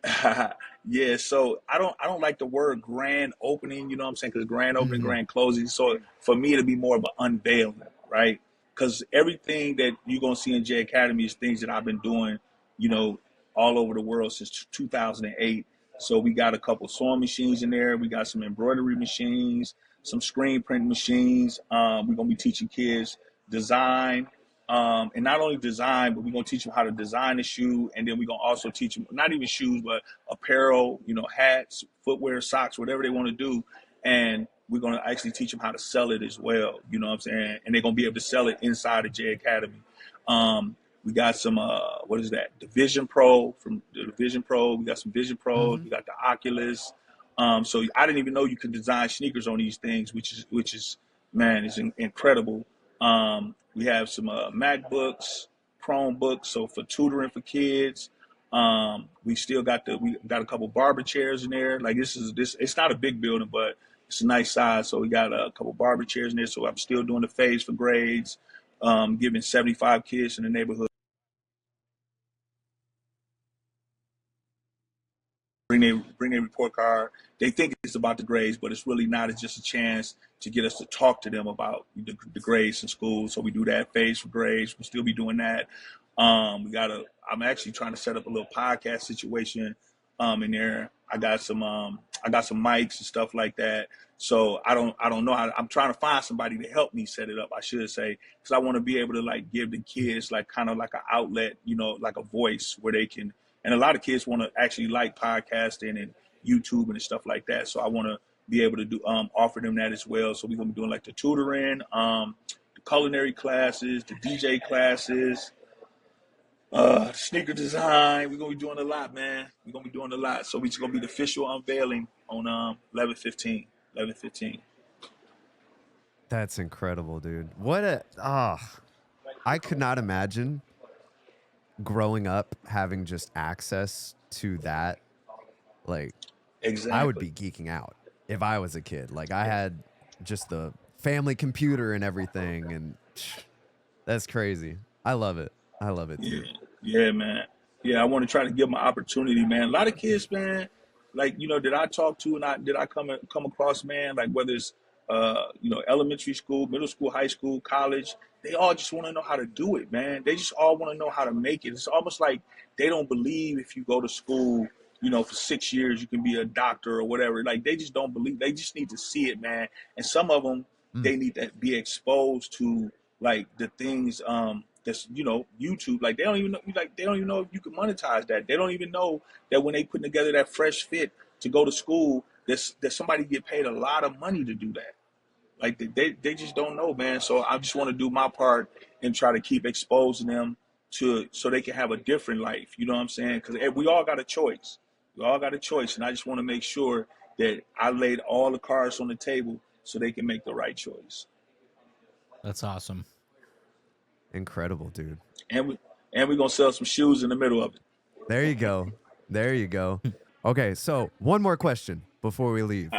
Yeah. Yeah, so I don't like the word grand opening, you know what I'm saying? Because grand opening, grand closing. So for me, it'll be more of an unveiling, right? Because everything that you're gonna see in J Academy is things that I've been doing, you know, all over the world since 2008. So we got a couple sewing machines in there. We got some embroidery machines, some screen print machines. We're gonna be teaching kids design, and not only design, but we're gonna teach them how to design a shoe, and then we're gonna also teach them not even shoes, but apparel, hats, footwear, socks, whatever they want to do, and we're gonna actually teach them how to sell it as well. You know what I'm saying? And they're gonna be able to sell it inside the J Academy. We got some what is that? The Vision Pro from the Vision Pro. We got some Vision Pros. We got the Oculus. So I didn't even know you could design sneakers on these things, which is man, is incredible. We have some MacBooks, Chromebooks, so for tutoring for kids. We got a couple barber chairs in there. Like this. It's not a big building, but it's a nice size. So we got a couple barber chairs in there. So I'm still doing the phase for grades, giving 75 kids in the neighborhood. Bring their report card. They think it's about the grades, but it's really not. It's just a chance to get us to talk to them about the grades in school. So we do that phase for grades. We'll still be doing that. I'm actually trying to set up a little podcast situation in there. I got some mics and stuff like that. So I don't know how. I'm trying to find somebody to help me set it up, I should say, because I want to be able to like give the kids like kind of like an outlet, like a voice where they can. And a lot of kids want to actually like podcasting and YouTube and stuff like that. So I want to be able to do offer them that as well. So we're gonna be doing like the tutoring, the culinary classes, the DJ classes, sneaker design. We're gonna be doing a lot, man. We're gonna be doing a lot. So it's gonna be the official unveiling on 11/15. 11/15. That's incredible, dude. I could not imagine growing up having just access to that. Like, Exactly. I would be geeking out if I was a kid. Like, I had just the family computer and everything, and that's crazy. I love it. I love it too. Yeah, man. Yeah, I want to try to give them an opportunity, man. A lot of kids, man, like, did I talk to and did I come across, man, like whether it's elementary school, middle school, high school, college, they all just want to know how to do it, man. They just all want to know how to make it. It's almost like they don't believe if you go to school, for 6 years, you can be a doctor or whatever. Like, they just don't believe. They just need to see it, man. And some of them, they need to be exposed to like the things that's YouTube. Like they don't even know if you can monetize that. They don't even know that when they putting together that fresh fit to go to school, that somebody get paid a lot of money to do that. Like they just don't know, man. So I just want to do my part and try to keep exposing them to so they can have a different life. You know what I'm saying? Because we all got a choice. We all got a choice, and I just want to make sure that I laid all the cards on the table so they can make the right choice. That's awesome. Incredible, dude. And we're gonna sell some shoes in the middle of it. There you go. There you go. Okay, so one more question before we leave.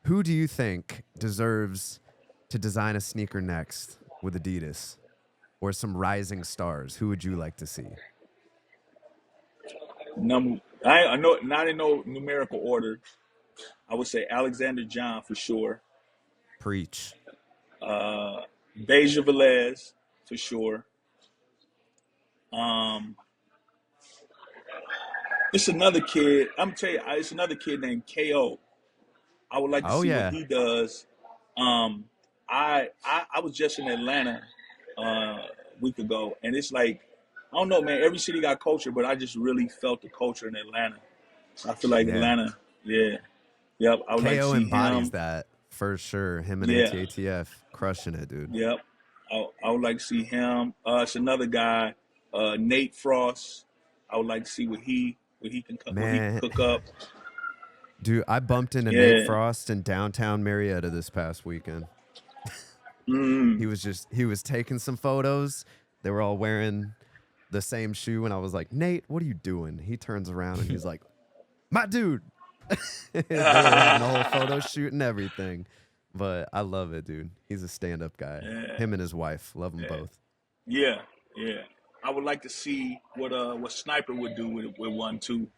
Who do you think deserves to design a sneaker next with Adidas? Or some rising stars? Who would you like to see? I know not in no numerical order. I would say Alexander John for sure. Preach. Beja Velez for sure. It's another kid. I'm tell you, it's another kid named KO. I would like to see what he does. I was just in Atlanta a week ago, and it's like, I don't know, man. Every city got culture, but I just really felt the culture in Atlanta. I feel like Atlanta, yep. I would like to see embodies him. that for sure. Him and ATATF crushing it, dude. Yep, I would like to see him. It's another guy, Nate Frost. I would like to see what he can cook up. Dude, I bumped into Nate Frost in downtown Marietta this past weekend. He was taking some photos. They were all wearing the same shoe, and I was like, Nate, what are you doing? He turns around and he's like, my dude. They were having a whole photo shoot and everything. But I love it, dude. He's a stand-up guy. Yeah. Him and his wife. Love them both. Yeah. I would like to see what Sniper would do with one too.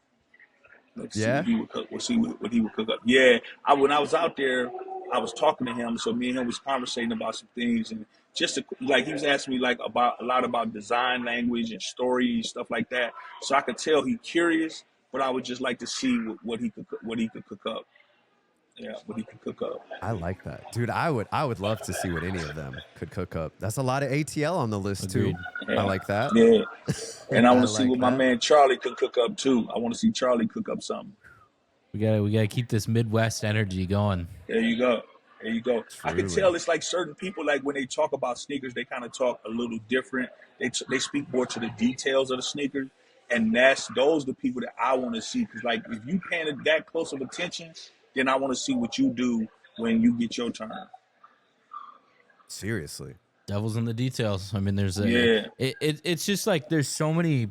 Let's see what he would cook. We'll see what he would cook up. Yeah, when I was out there, I was talking to him. So me and him was conversating about some things, and just like he was asking me like about a lot about design language and story stuff like that. So I could tell he's curious, but I would just like to see what he could cook up. Yeah, what he could cook up. I like that, dude. I would love to see what any of them could cook up. That's a lot of ATL on the list too. Yeah. I like that. Yeah, and I want to see like what my man Charley could cook up too. I want to see Charley cook up something. We gotta keep this Midwest energy going. There you go. Truly. I can tell it's like certain people, like when they talk about sneakers, they kind of talk a little different. They speak more to the details of the sneakers, and those the people that I want to see. Because like if you paying it that close of attention, then I want to see what you do when you get your turn. Seriously. Devil's in the details. I mean, it's just like there's so many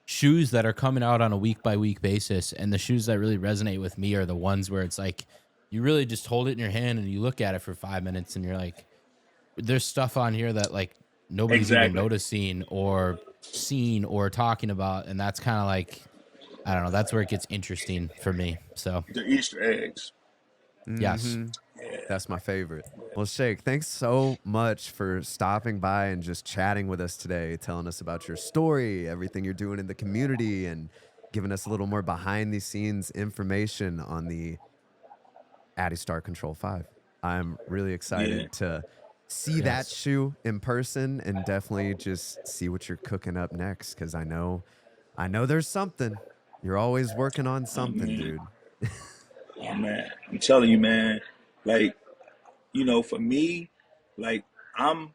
shoes that are coming out on a week by week basis, and the shoes that really resonate with me are the ones where it's like you really just hold it in your hand and you look at it for 5 minutes and you're like, there's stuff on here that like nobody's even noticing or seen or talking about, and that's kind of like, I don't know, that's where it gets interesting for me. So the Easter eggs. Yes. That's my favorite. Well, Shake, thanks so much for stopping by and just chatting with us today, telling us about your story, everything you're doing in the community, and giving us a little more behind the scenes information on the Adistar Control 5. I'm really excited to see that shoe in person and definitely just see what you're cooking up next, because I know there's something. You're always working on something, dude. Oh man, I'm telling you, man. Like, for me, like I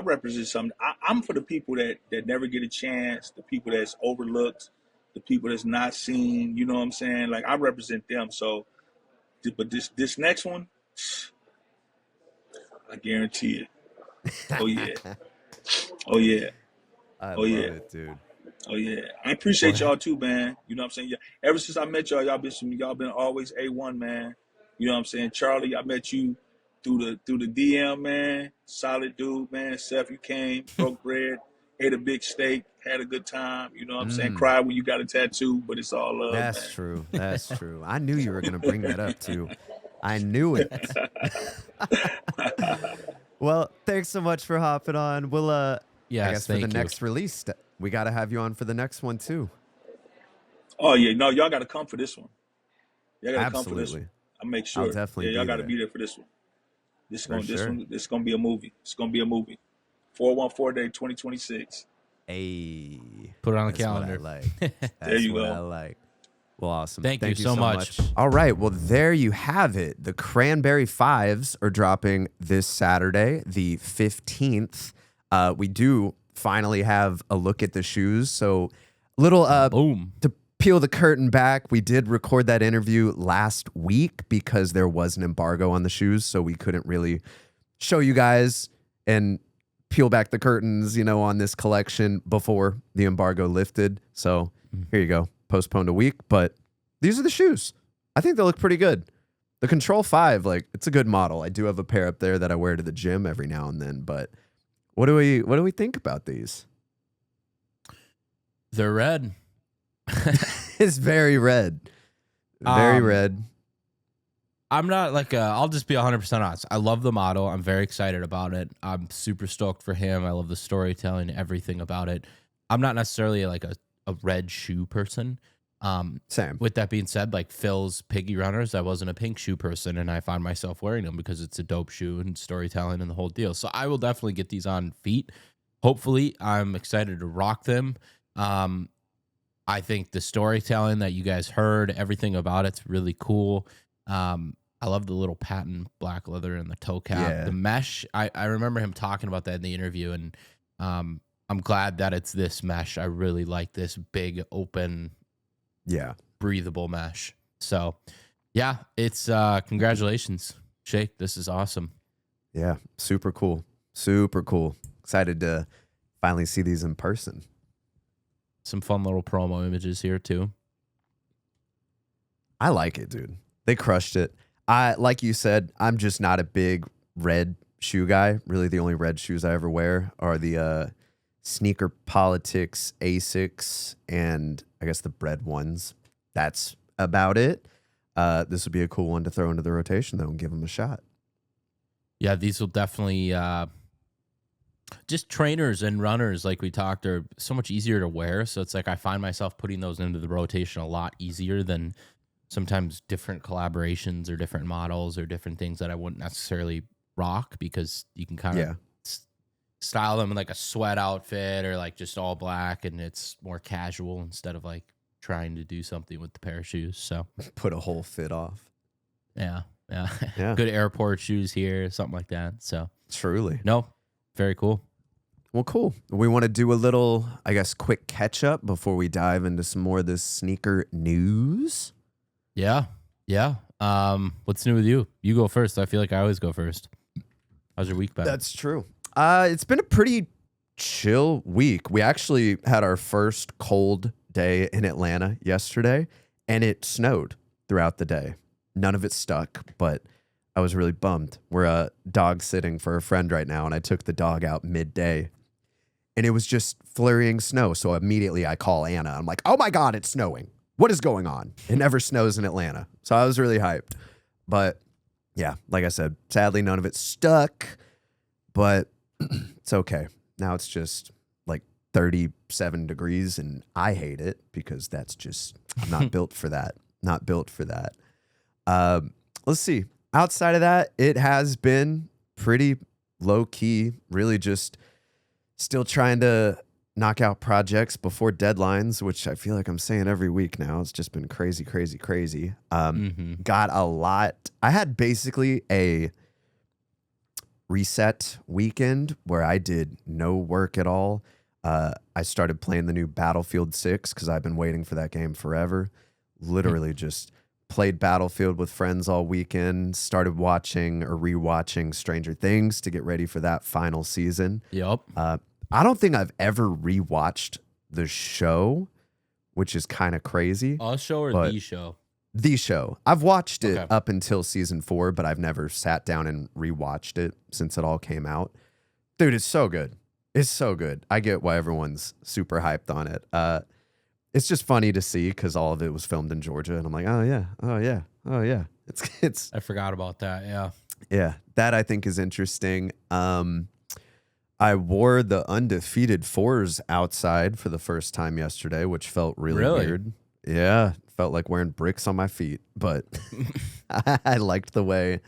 represent something. I'm for the people that never get a chance, the people that's overlooked, the people that's not seen. You know what I'm saying? Like I represent them. So, but this next one, I guarantee it. Oh yeah. Oh yeah. I love it, dude. Oh yeah, I appreciate y'all too, man. You know what I'm saying? Yeah. Ever since I met y'all been always A1, man. You know what I'm saying? Charlie, I met you through the DM, man. Solid dude, man. Seth, you came, broke bread, ate a big steak, had a good time. You know what I'm saying? Cried when you got a tattoo, but it's all love. That's man. true. That's true. I knew you were gonna bring that up too. I knew it. Well, thanks so much for hopping on. We'll I guess for the next release, we got to have you on for the next one too. Oh yeah, no, y'all got to come for this one. Y'all got to come for this Absolutely. one. I'll make sure. I'll definitely y'all be got to there. be there for this one. This gonna be a movie. It's gonna be a movie. 414 day 2026. Hey, Put it on the that's what I calendar. like. That's There you what go. I like. Well, awesome. Thank you so much. All right. Well, there you have it. The Cranberry 5s are dropping this Saturday, the 15th. We do finally have a look at the shoes. So, little Boom. to peel the curtain back, we did record that interview last week because there was an embargo on the shoes, so we couldn't really show you guys and peel back the curtains, on this collection before the embargo lifted. So here you go. Postponed a week, but these are the shoes. I think they look pretty good. The Control 5, it's a good model. I do have a pair up there that I wear to the gym every now and then, but what do we think about these? They're red. It's very red. Very red. I'm not I'll just be 100% honest. I love the model. I'm very excited about it. I'm super stoked for him. I love the storytelling, everything about it. I'm not necessarily a red shoe person. Same. With that being said, Phil's Piggy Runners, I wasn't a pink shoe person, and I find myself wearing them because it's a dope shoe and storytelling and the whole deal. So I will definitely get these on feet. Hopefully, I'm excited to rock them. I think the storytelling that you guys heard, everything about it's really cool. I love the little patent black leather and the toe cap. Yeah. The mesh, I remember him talking about that in the interview, and I'm glad that it's this mesh. I really like this big, open, breathable mesh. So, yeah, it's congratulations, Shake. This is awesome. Yeah, super cool. Super cool. Excited to finally see these in person. Some fun little promo images here, too. I like it, dude. They crushed it. Like you said, I'm just not a big red shoe guy. Really, the only red shoes I ever wear are the Sneaker Politics ASICS and I guess the bread ones. That's about it. This would be a cool one to throw into the rotation, though, and give them a shot. Yeah, these will definitely just trainers and runners, like we talked, are so much easier to wear. So it's I find myself putting those into the rotation a lot easier than sometimes different collaborations or different models or different things that I wouldn't necessarily rock, because you can kind of style them in a sweat outfit or just all black, and it's more casual instead of trying to do something with the pair of shoes. So put a whole fit off. Yeah. Yeah. Good airport shoes here, something like that. So Truly. no, very cool. Well, cool. We want to do a little, I guess, quick catch up before we dive into some more of this sneaker news. Yeah. What's new with you? You go first. I feel like I always go first. How's your week been? That's true. It's been a pretty chill week. We actually had our first cold day in Atlanta yesterday, and it snowed throughout the day. None of it stuck, but I was really bummed. We're dog sitting for a friend right now, and I took the dog out midday, and it was just flurrying snow. So immediately I call Anna. I'm like, oh my God, it's snowing. What is going on? It never snows in Atlanta. So I was really hyped. But yeah, like I said, sadly, none of it stuck, but it's okay. Now it's just 37 degrees, and I hate it because that's just, I'm not built for that. Not built for that. Let's see. Outside of that, it has been pretty low key, really just still trying to knock out projects before deadlines, which I feel like I'm saying every week now. It's just been crazy. Got a lot. I had basically a reset weekend where I did no work at all. I started playing the new Battlefield 6 because I've been waiting for that game forever. Literally just played Battlefield with friends all weekend, started watching or rewatching Stranger Things to get ready for that final season. Yep. I don't think I've ever rewatched the show, which is kind of crazy. A show or the show? The show. I've watched it up until season 4, but I've never sat down and rewatched it since it all came out. Dude, it's so good. It's so good. I get why everyone's super hyped on it. It's just funny to see because all of it was filmed in Georgia, and I'm like, oh yeah. It's. I forgot about that. Yeah. Yeah, that I think is interesting. I wore the undefeated 4s outside for the first time yesterday, which felt really weird. Yeah, felt like wearing bricks on my feet, but I liked the way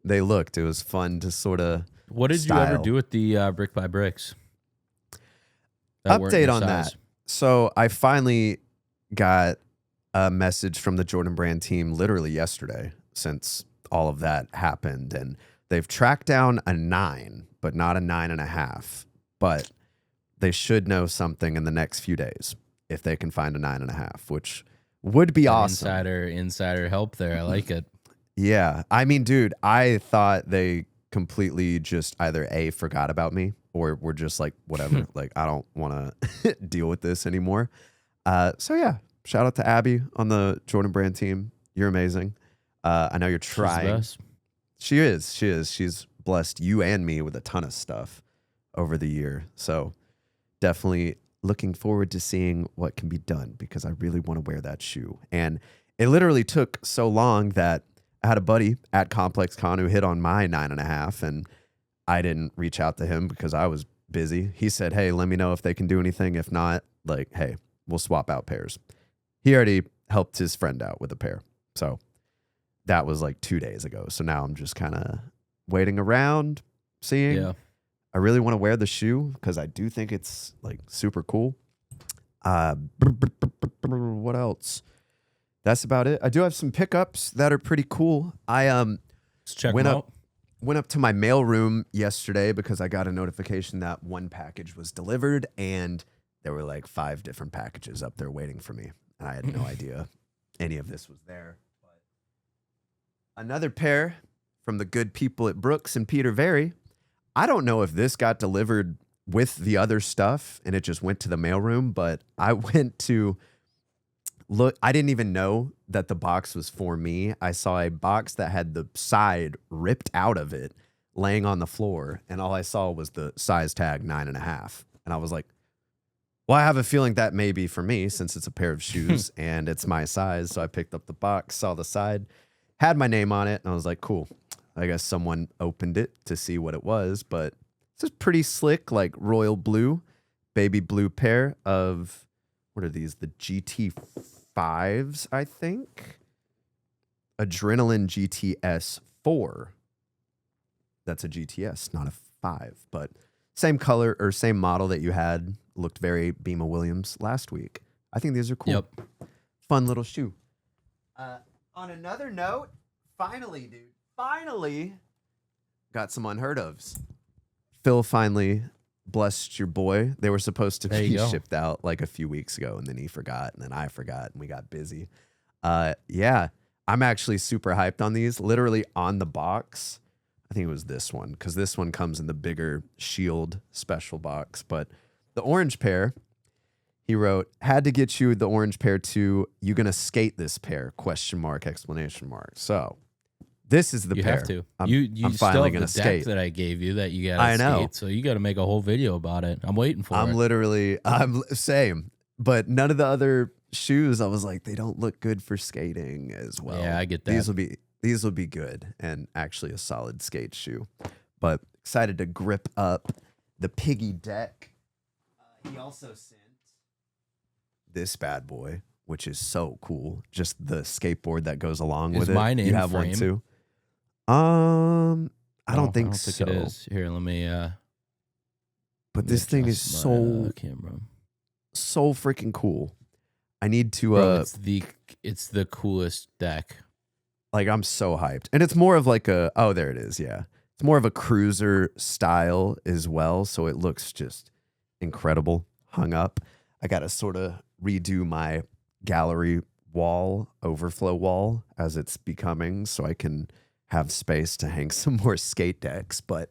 they looked. It was fun to sort of What did you ever do with the Brick by Bricks? That weren't update your on size? that. So I finally got a message from the Jordan Brand team literally yesterday, since all of that happened, and they've tracked down a 9, but not a 9.5. But they should know something in the next few days if they can find a 9.5, which would be awesome. Insider help there. I like it. Yeah. I mean, dude, I thought they completely just either A, forgot about me, or were just like, whatever. Like, I don't want to deal with this anymore. So, yeah, shout out to Abby on the Jordan Brand team. You're amazing. I know you're trying. She is. She's blessed you and me with a ton of stuff over the year. So definitely looking forward to seeing what can be done, because I really want to wear that shoe. And it literally took so long that I had a buddy at Complex Con who hit on my 9.5, and I didn't reach out to him because I was busy. He said, hey, let me know if they can do anything. If not, like, hey, we'll swap out pairs. He already helped his friend out with a pair. So that was like 2 days ago. So now I'm just kind of waiting around, seeing. Yeah. I really want to wear the shoe because I do think it's like super cool. What else? That's about it. I do have some pickups that are pretty cool. I Let's check them out. went up to my mail room yesterday because I got a notification that one package was delivered, and there were like 5 different packages up there waiting for me, and I had no idea any of this was there. But another pair from the good people at Brooks and Peter Very. I don't know if this got delivered with the other stuff and it just went to the mailroom, but I went to look. I didn't even know that the box was for me. I saw a box that had the side ripped out of it laying on the floor, and all I saw was the size tag 9.5. And I was like, well, I have a feeling that may be for me since it's a pair of shoes and it's my size. So I picked up the box, saw the side, had my name on it, and I was like, cool. I guess someone opened it to see what it was, but it's a pretty slick, like royal blue, baby blue pair of, what are these? The GT5s, I think. Adrenaline GTS 4. That's a GTS, not a 5, but same color or same model that you had. Looked very Beamer Williams last week. I think these are cool. Yep. Fun little shoe. On another note, finally, dude. Finally got some unheard ofs. Phil finally blessed your boy. They were supposed to be shipped out like a few weeks ago, and then he forgot, and then I forgot, and we got busy. Yeah, I'm actually super hyped on these. Literally on the box, I think it was this one, because this one comes in the bigger Shield special box. But the orange pair, he wrote, had to get you the orange pair too. You gonna skate this pair? ? So this is the you pair. Have to. I'm You finally still have gonna the deck skate. that I gave you that you got I to know. skate, so you got to make a whole video about it. I'm waiting for it. I'm same, but none of the other shoes, I was like, they don't look good for skating as well. Yeah, I get that. These will be good and actually a solid skate shoe. But excited to grip up the piggy deck. He also sent this bad boy, which is so cool. Just the skateboard that goes along with it. Mine in you have frame? one too? I don't think so. It is. Here, let me. But this thing is so camera. So freaking cool. I need to. Bro, it's the coolest deck. Like, I'm so hyped, and it's more of like a. Oh, there it is. Yeah, it's more of a cruiser style as well. So it looks just incredible hung up. I got to sort of redo my gallery wall, overflow wall, as it's becoming, so I can have space to hang some more skate decks. But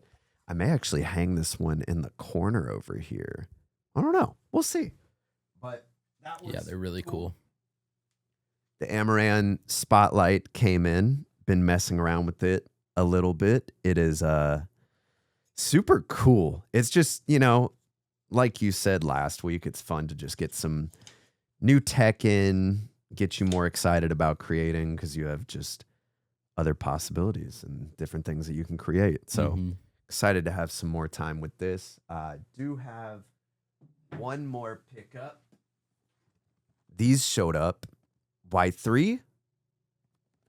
I may actually hang this one in the corner over here. I don't know. We'll see. But that was they're really cool. The Amaran Spotlight came in. Been messing around with it a little bit. It is super cool. It's just, like you said last week, it's fun to just get some new tech in, get you more excited about creating, because you have just other possibilities and different things that you can create. So excited to have some more time with this. Do have one more pickup. These showed up. Y3.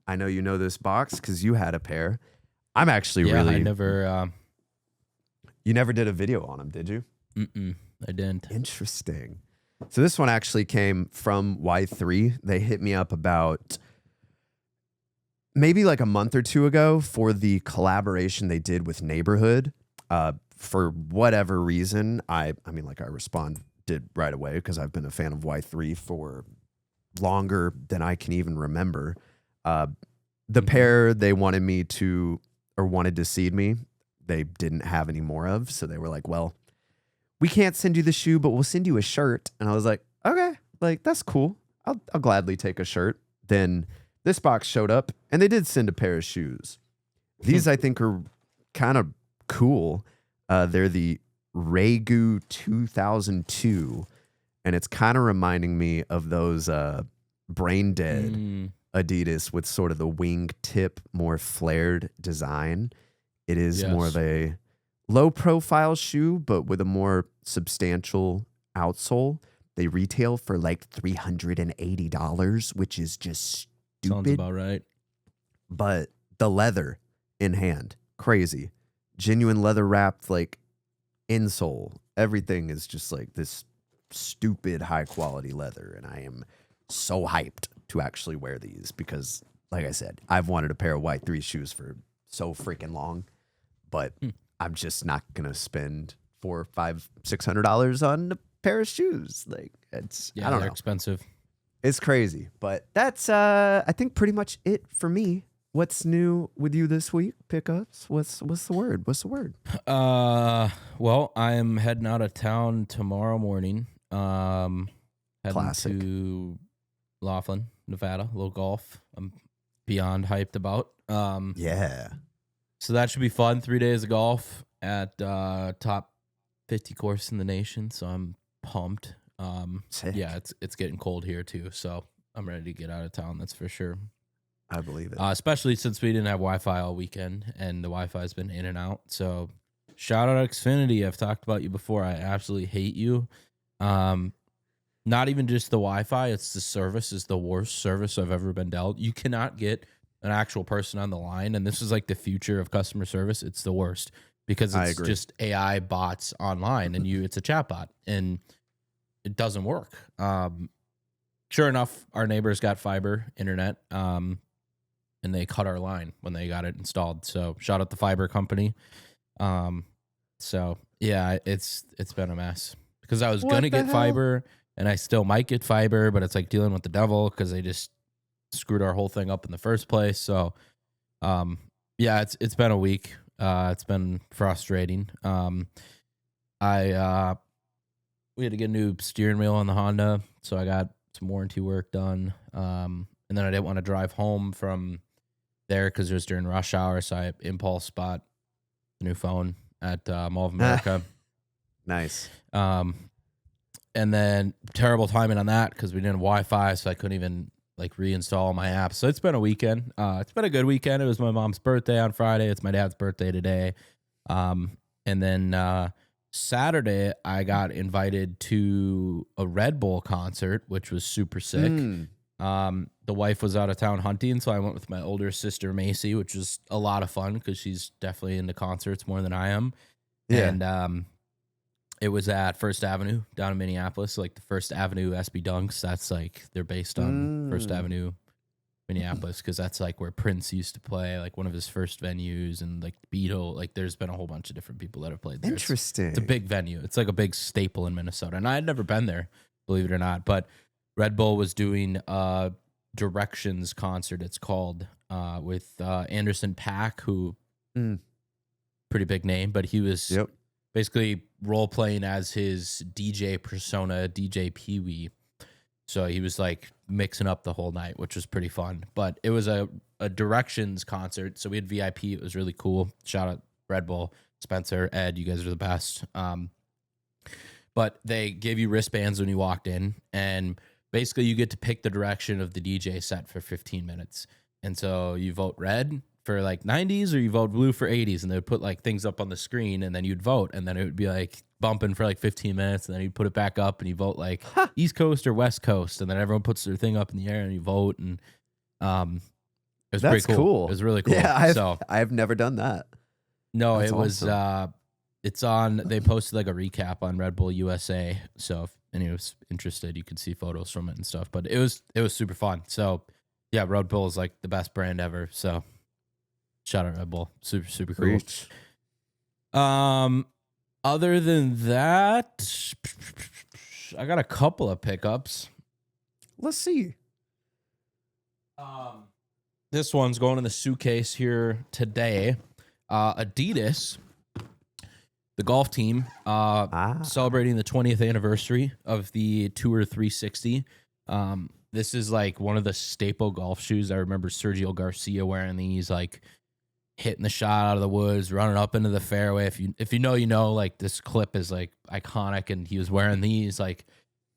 I know you know this box because you had a pair. I'm actually Yeah, really. I never. You never did a video on them, did you? I didn't. Interesting. So this one actually came from Y3. They hit me up about maybe like a month or two ago for the collaboration they did with Neighborhood. For whatever reason, I responded right away because I've been a fan of Y3 for longer than I can even remember. The pair they wanted to seed me, they didn't have any more of. So they were like, well, we can't send you the shoe, but we'll send you a shirt. And I was like, okay, like that's cool. I'll gladly take a shirt. Then this box showed up and they did send a pair of shoes. These I think are kind of cool. They're the Regu 2002. And it's kind of reminding me of those Brain Dead Adidas with sort of the wing tip, more flared design. It is more of a low profile shoe, but with a more substantial outsole. They retail for like $380, which is just stupid. Sounds about right. But the leather in hand, crazy. Genuine leather wrapped like insole. Everything is just like this stupid high quality leather. And I am so hyped to actually wear these because, like I said, I've wanted a pair of Y3 shoes for so freaking long. But I'm just not gonna spend $400, $500, $600 on a pair of shoes. Like I don't know. Expensive. It's crazy, but that's I think pretty much it for me. What's new with you this week? Pickups. What's the word? What's the word? Well, I am heading out of town tomorrow morning. Heading Classic. to Laughlin, Nevada. A little golf. I'm beyond hyped about. Yeah. So that should be fun. 3 days of golf at top 50 course in the nation. So I'm pumped. Sick. Yeah, it's getting cold here too. So I'm ready to get out of town. That's for sure. I believe it. Especially since we didn't have Wi-Fi all weekend and the Wi-Fi has been in and out. So shout out Xfinity. I've talked about you before. I absolutely hate you. Not even just the Wi-Fi. It's the service is the worst service I've ever been dealt. You cannot get an actual person on the line, and this is like the future of customer service. It's the worst because it's just AI bots online, and it's a chat bot, and it doesn't work. Sure enough, our neighbors got fiber internet, and they cut our line when they got it installed. So shout out the fiber company. So yeah, it's been a mess because I was gonna get fiber, and I still might get fiber, but it's like dealing with the devil because they just screwed our whole thing up in the first place. So, yeah, it's been a week. It's been frustrating. We had to get a new steering wheel on the Honda, so I got some warranty work done. And then I didn't want to drive home from there because it was during rush hour, so I impulse bought a new phone at Mall of America. Nice. And then terrible timing on that because we didn't have Wi-Fi, so I couldn't even like reinstall my app. So it's been a weekend. It's been a good weekend. It was my mom's birthday on Friday. It's my dad's birthday today. And then Saturday I got invited to a Red Bull concert, which was super sick. The wife was out of town hunting, so I went with my older sister Macy, which was a lot of fun because she's definitely into concerts more than I am. Yeah. And it was at First Avenue down in Minneapolis, like the First Avenue SB Dunks. That's like they're based on First Avenue, Minneapolis, because that's like where Prince used to play, like one of his first venues, and like Beatle. Like there's been a whole bunch of different people that have played there. Interesting. It's a big venue. It's like a big staple in Minnesota, and I had never been there, believe it or not. But Red Bull was doing a Directions concert. It's called with Anderson .Paak, who pretty big name, but he was basically role playing as his DJ persona, DJ Pee Wee. So he was like mixing up the whole night, which was pretty fun. But it was a Directions concert, so we had VIP. It was really cool. Shout out Red Bull, Spencer, Ed, you guys are the best. But they gave you wristbands when you walked in, and basically you get to pick the direction of the DJ set for 15 minutes. And so you vote red for like 90s or you vote blue for 80s, and they would put like things up on the screen, and then you'd vote, and then it would be like bumping for like 15 minutes, and then you'd put it back up and you vote like East Coast or West Coast, and then everyone puts their thing up in the air and you vote. And It was That's pretty cool. cool. It was really cool. Yeah, I've never done that. No, That's it was awesome. it's on, they posted like a recap on Red Bull USA. So if anyone's interested, you can see photos from it and stuff. But it was super fun. So yeah, Red Bull is like the best brand ever. So shout out Red Bull. Super, super cool. Preach. Other than that, I got a couple of pickups. Let's see. This one's going in the suitcase here today. Adidas, the golf team, celebrating the 20th anniversary of the Tour 360. This is like one of the staple golf shoes. I remember Sergio Garcia wearing these, like hitting the shot out of the woods, running up into the fairway. If you know, you know, like this clip is like iconic, and he was wearing these. Like,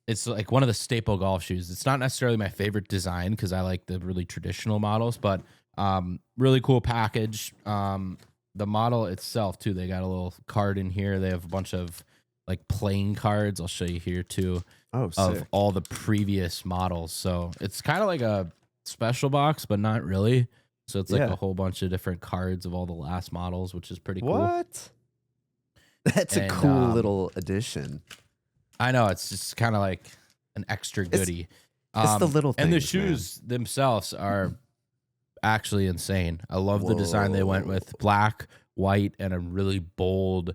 it's like one of the staple golf shoes. It's not necessarily my favorite design because I like the really traditional models, but really cool package. The model itself too, they got a little card in here. They have a bunch of like playing cards. I'll show you here too. Oh, of sick. all the previous models. So it's kind of like a special box, but not really. So it's like a whole bunch of different cards of all the last models, which is pretty cool. What? That's a cool little addition. I know, it's just kind of like an extra goodie. It's the little things, and the shoes themselves are actually insane. I love the design they went with: black, white, and a really bold,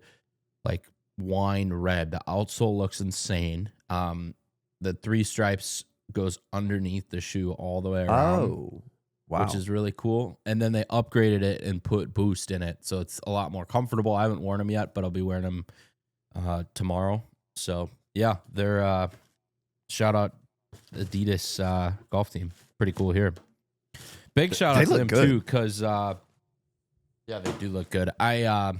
like wine red. The outsole looks insane. The 3 stripes goes underneath the shoe all the way around. Oh, wow. Which is really cool. And then they upgraded it and put Boost in it, so it's a lot more comfortable. I haven't worn them yet, but I'll be wearing them tomorrow. So yeah, they're shout out Adidas golf team. Pretty cool here. Big shout out to them too, because yeah, they do look good. I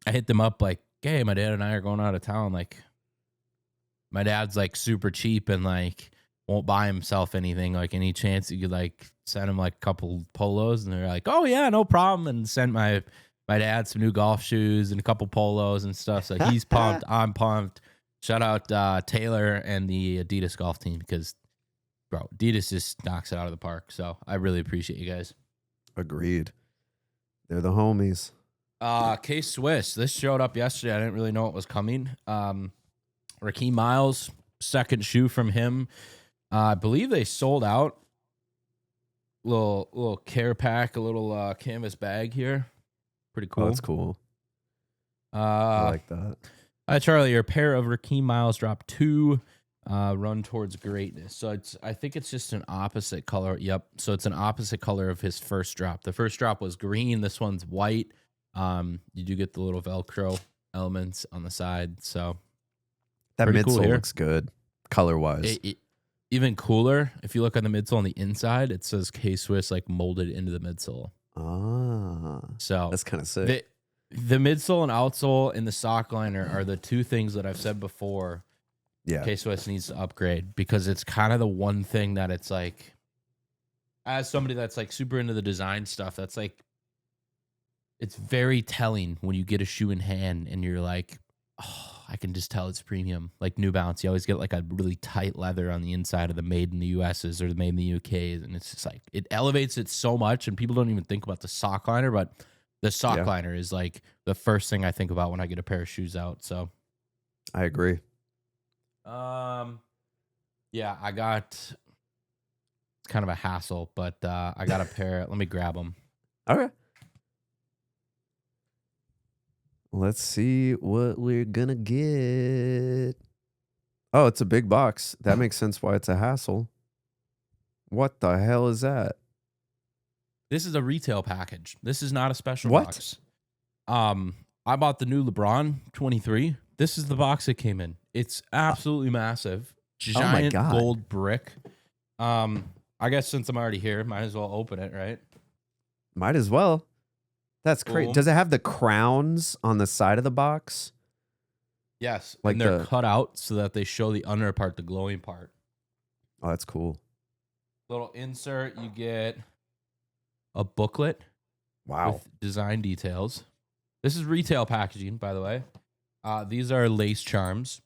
hit them up like, hey, my dad and I are going out of town. Like, my dad's like super cheap and like won't buy himself anything. Like, any chance you could like send him like a couple polos, and they're like, oh yeah, no problem. And sent my dad some new golf shoes and a couple polos and stuff. So he's pumped. I'm pumped. Shout out Taylor and the Adidas golf team, because bro, Adidas just knocks it out of the park. So I really appreciate you guys. Agreed. They're the homies. K-Swiss. This showed up yesterday. I didn't really know it was coming. Rakeem Miles, second shoe from him. I believe they sold out. Little care pack, a little canvas bag here. Pretty cool. Oh, that's cool. I like that. Hi, Charlie. Your pair of Rakeem Miles drop 2. Run towards greatness. So I think it's just an opposite color. Yep. So it's an opposite color of his first drop. The first drop was green. This one's white. You do get the little Velcro elements on the side. So that midsole looks good color wise. Even cooler, if you look on the midsole on the inside, it says K-Swiss like molded into the midsole. So that's kind of sick. The midsole and outsole and the sock liner are the 2 things that I've said before. Yeah, K-Swiss needs to upgrade, because it's kind of the one thing that it's like, as somebody that's like super into the design stuff, that's like, it's very telling when you get a shoe in hand and you're like, oh, I can just tell it's premium. Like New Balance, you always get like a really tight leather on the inside of the made in the US's or the made in the UK's, and it's just like, it elevates it so much, and people don't even think about the sock liner, but the sock liner is like the first thing I think about when I get a pair of shoes out. So I agree. Yeah, I got, it's kind of a hassle, but I got a pair. Let me grab them. Okay. Let's see what we're gonna get. Oh, it's a big box. That makes sense why it's a hassle. What the hell is that? This is a retail package. This is not a special box. I bought the new LeBron 23. This is the box it came in. It's absolutely massive. Giant gold brick. I guess since I'm already here, might as well open it, right? Might as well. That's crazy. Does it have the crowns on the side of the box? Yes. Like, and they're cut out so that they show the under part, the glowing part. Oh, that's cool. Little insert. You get a booklet. Wow. With design details. This is retail packaging, by the way. These are lace charms.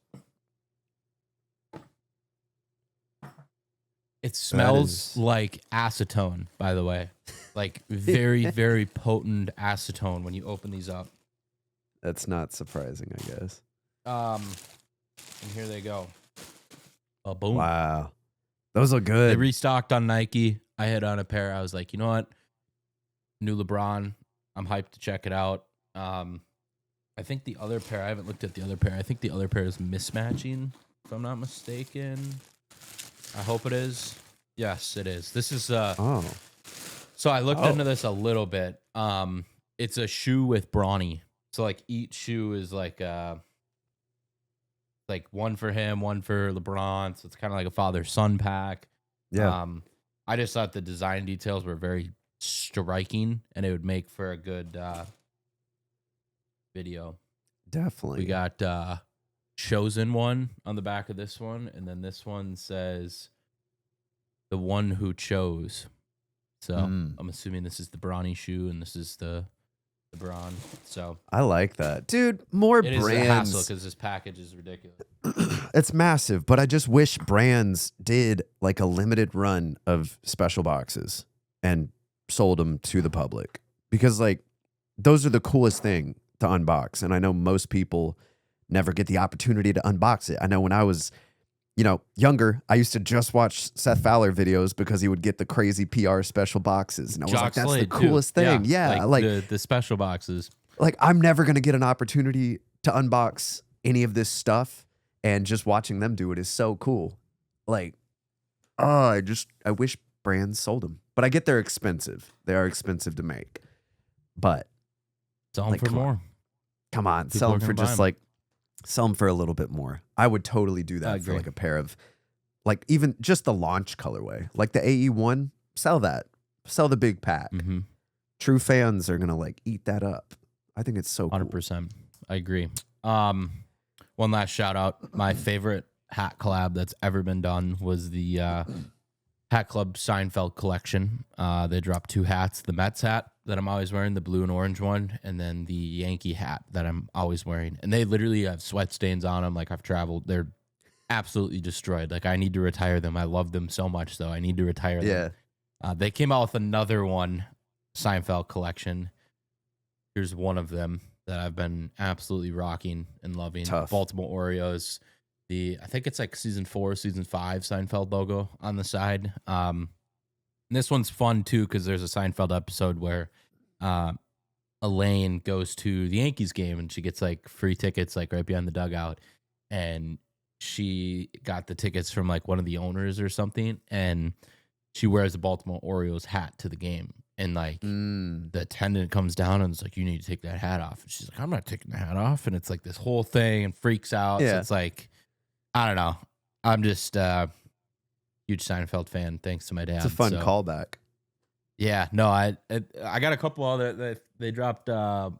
It smells is- like acetone, by the way. Like very, very potent acetone when you open these up. That's not surprising, I guess. And here they go. Oh, boom. Wow. Those look They good. restocked on Nike. I had on a pair. I was like, you know what? New LeBron. I'm hyped to check it out. I think the other pair, I haven't looked at the other pair. I think the other pair is mismatching, if I'm not mistaken. I hope it is. Yes, it is. This is Oh. so I looked into this a little bit. It's a shoe with brawny. So like each shoe is like one for him, one for LeBron. So it's kind of like a father-son pack. Yeah. I just thought the design details were very striking, and it would make for a good video. Definitely. We got chosen one on the back of this one, and then this one says the one who chose. So I'm assuming this is the brawny shoe, and this is the Bron. So I like that. Dude, more it is a hassle brands. because this package is ridiculous. It's massive, but I just wish brands did like a limited run of special boxes and sold them to the public, because like those are the coolest thing to unbox. And I know most people never get the opportunity to unbox it. I know when I was, younger, I used to just watch Seth Fowler videos because he would get the crazy PR special boxes. And I was like, that's the coolest thing. Yeah. Like the special boxes. Like I'm never going to get an opportunity to unbox any of this stuff, and just watching them do it is so cool. Like, I wish brands sold them, but I get they're expensive. They are expensive to make, but Sell them like, for come on. more. Come on, People sell are them for gonna buy just 'em. like, sell them for a little bit more. I would totally do I that for agree. like a pair of, like even just the launch colorway, like the AE1, sell that. Sell the big pack. Mm-hmm. True fans are going to like eat that up. I think it's so cool. 100%. I agree. One last shout out. My favorite hat collab that's ever been done was the Hat Club Seinfeld collection. They dropped 2 hats: the Mets hat that I'm always wearing, the blue and orange one, and then the Yankee hat that I'm always wearing. And they literally have sweat stains on them. Like I've traveled, they're absolutely destroyed. Like I need to retire them. I love them so much, though. I need to retire them. Yeah. They came out with another one, Seinfeld collection. Here's one of them that I've been absolutely rocking and loving. Tough. Baltimore Orioles. I think it's like season 4, season 5 Seinfeld logo on the side. And this one's fun too because there's a Seinfeld episode where Elaine goes to the Yankees game and she gets like free tickets like right behind the dugout, and she got the tickets from like one of the owners or something, and she wears a Baltimore Orioles hat to the game. And like the attendant comes down and it's like, you need to take that hat off. And she's like, I'm not taking the hat off. And it's like this whole thing and freaks out. Yeah. So it's like, I don't know. I'm just a huge Seinfeld fan, thanks to my dad. It's a fun callback. Yeah, no, I got a couple other that they dropped 4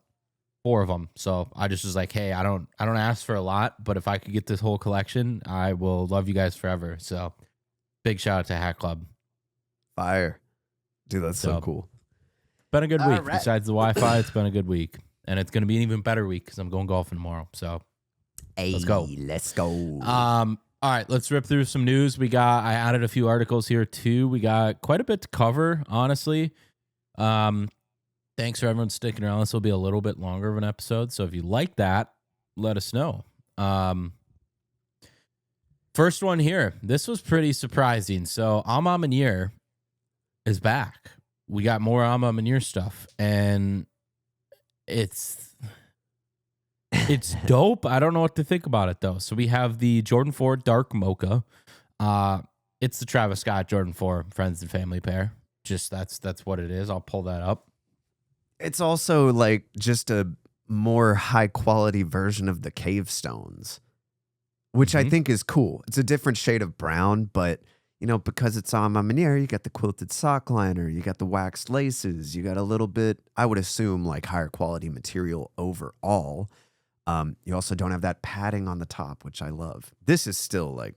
of them. So I just was like, hey, I don't ask for a lot, but if I could get this whole collection, I will love you guys forever. So big shout out to Hat Club. Fire. Dude, that's so cool. Been a good All week. right. Besides the Wi-Fi, it's been a good week. And it's going to be an even better week because I'm going golfing tomorrow. So let's go. Let's go. All right, let's rip through some news. I added a few articles here too. We got quite a bit to cover, honestly. Thanks for everyone sticking around. This will be a little bit longer of an episode. So if you like that, let us know. First one here. This was pretty surprising. So A Ma Maniere is back. We got more A Ma Maniere stuff, and it's dope. I don't know what to think about it though. So we have the Jordan 4 Dark Mocha. It's the Travis Scott Jordan 4 friends and family pair. Just that's what it is. I'll pull that up. It's also like just a more high quality version of the cave stones, which I think is cool. It's a different shade of brown, but because it's A Ma Maniere, you got the quilted sock liner, you got the waxed laces, you got a little bit, I would assume, like higher quality material overall. You also don't have that padding on the top, which I love. This is still like,